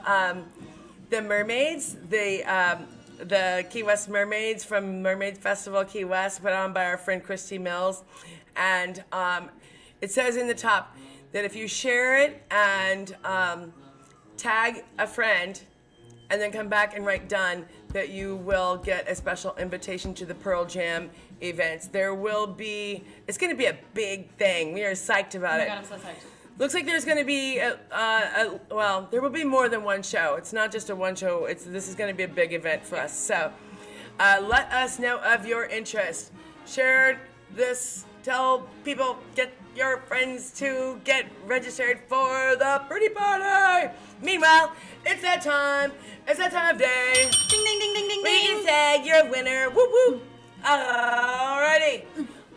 the mermaids, the Key West mermaids from Mermaid Festival Key West, put on by our friend Christy Mills, and it says in the top that if you share it and tag a friend and then come back and write done, that you will get a special invitation to the Pearl Jam events. There will be, it's going to be a big thing. We are psyched Oh about my it. god, I'm so psyched. Looks like there's going to be, well, there will be more than one show. It's not just a one show. This is going to be a big event for us. So let us know of your interest. Share this Tell people, get your friends to get registered for the pretty party. Meanwhile, it's that time. It's that time of day. Ding, ding, ding, ding, ding, We ding. can say you're a winner. Woo woo. Alrighty.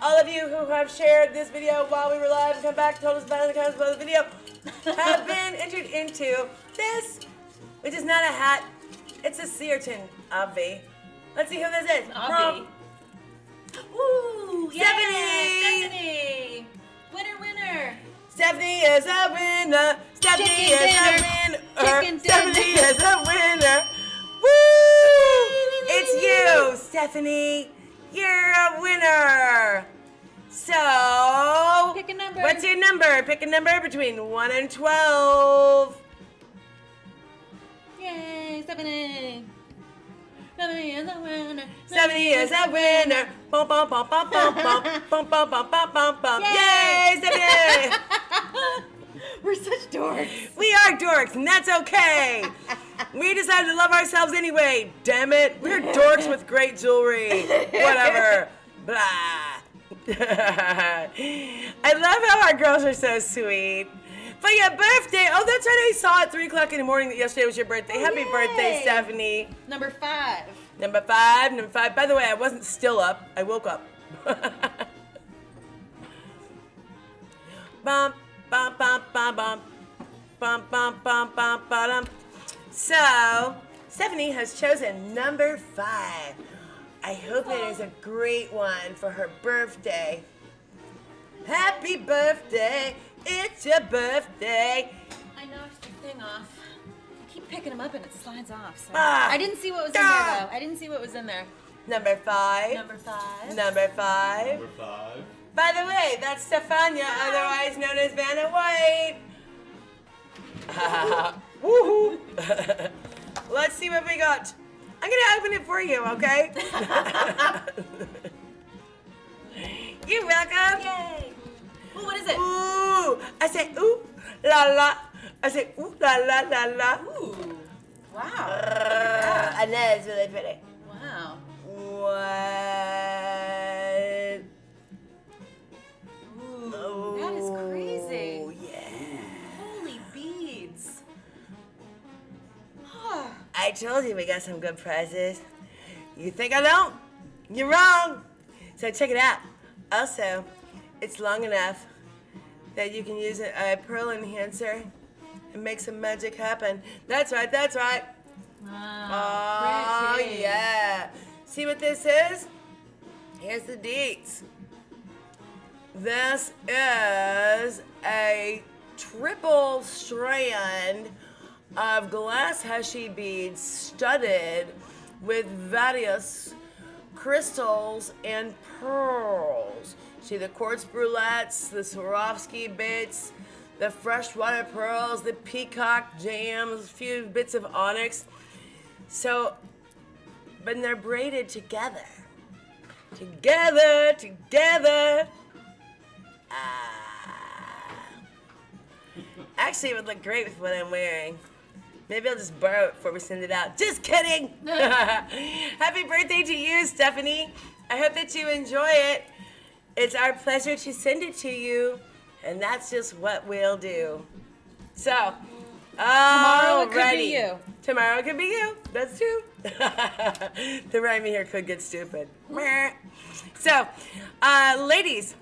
All of you who have shared this video while we were live and come back, told us about it in the comments below the video, have been entered into this, which is not a hat. It's a Searton, Obvi. Let's see who this is. Obvi. Woo! Stephanie! Stephanie! Winner! Stephanie is a winner. Stephanie Chicken is a dinner. winner. Chicken Stephanie dinner. is a winner. Woo! It's you, Stephanie. You're a winner. So, Pick a number. what's your number? Pick a number between 1 and 12. Yay, Stephanie! Stephanie is a winner. Stephanie is a winner. Bum, bum, bum, bum, bum, bum, bum, bum, bum, bum, bum, bum. Yay, Stephanie! We're such dorks. We are dorks, and that's okay. We decided to love ourselves anyway. Damn it, we're dorks with great jewelry. Whatever. Blah. I love how our girls are so sweet. But yeah, birthday. Oh, that's right. I saw at 3 o'clock in the morning that yesterday was your birthday. Happy birthday, yay. Stephanie. Number 5. Number five. By the way, I wasn't still up. I woke up. Bum, bum, bum, bum, bum. Bum, bum, bum, bum, bum. So, Stephanie has chosen number 5. I hope it is a great one for her birthday. Happy birthday. It's your birthday. I knocked the thing off. I keep picking them up and it slides off. So. Ah. I didn't see what was in Ah. there though. I didn't see what was in there. Number 5. Number 5. Number 5. Number 5. By the way, that's Stefania, otherwise known as Vanna White. Woohoo! Let's see what we got. I'm gonna open it for you, okay? You're welcome. Yay! Ooh, what is it? Ooh, I say ooh la la. I say ooh la la la la. Ooh. Wow. I know it's really pretty. Wow. What? Ooh, that is crazy. Oh yeah. Holy beads. I told you we got some good prizes. You think I don't? You're wrong. So check it out. Also, it's long enough that you can use a pearl enhancer and make some magic happen. That's right, that's right. Wow. Oh, pretty. yeah. See what this is? Here's the deets. This is a triple strand of glass heshy beads studded with various crystals and pearls. See the quartz brulettes, the Swarovski bits, the freshwater pearls, the peacock gems, a few bits of onyx. So, but they're braided together. Together. Actually, it would look great with what I'm wearing. Maybe I'll just borrow it before we send it out. Just kidding! Happy birthday to you, Stephanie. I hope that you enjoy it. It's our pleasure to send it to you, and that's just what we'll do. So, Tomorrow it could alrighty. be you. Tomorrow it could be you. That's true. The rhyming here could get stupid. So, ladies,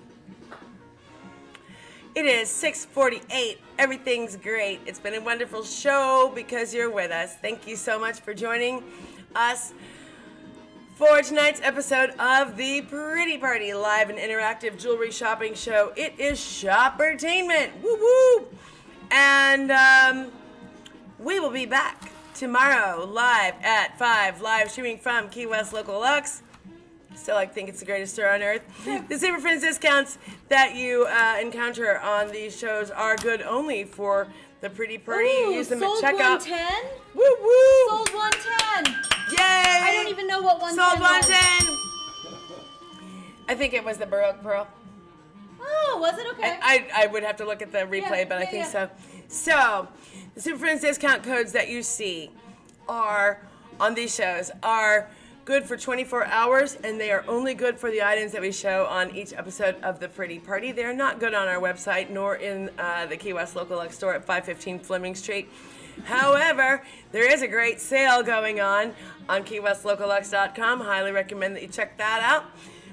it is 6:48. Everything's great. It's been a wonderful show because you're with us. Thank you so much for joining us for tonight's episode of the Pretty Party live and interactive jewelry shopping show. It is Shoppertainment. Woo woo! And we will be back tomorrow live at 5, live streaming from Key West Local Luxe. Still, I think it's the greatest store on earth. The Super Friends discounts that you encounter on these shows are good only for the Pretty Party. You use them at sold checkout. 110? Woo woo! Sold 110. Yay! I don't even know what 110 Sold was. 110. I think it was the Baroque Pearl. Oh, was it? Okay. I would have to look at the replay, Yeah, but I yeah, think yeah. so. So, the Super Friends discount codes that you see are on these shows are good for 24 hours, and they are only good for the items that we show on each episode of The Pretty Party. They are not good on our website, nor in the Key West Local Luxe store at 515 Fleming Street. However, there is a great sale going on KeyWestLocalLuxe.com. Highly recommend that you check that out.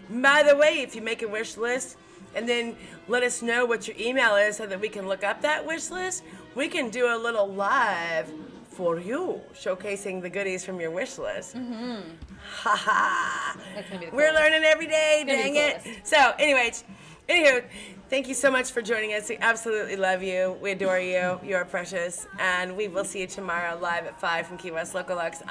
By the way, if you make a wish list and then let us know what your email is so that we can look up that wish list, we can do a little live for you, showcasing the goodies from your wish list. Mm-hmm. Ha ha! That's gonna be the We're coolest. learning every day, It's gonna dang be the it. coolest. So, anywho, thank you so much for joining us. We absolutely love you. We adore you. You are precious. And we will see you tomorrow live at 5 from Key West Local Luxe.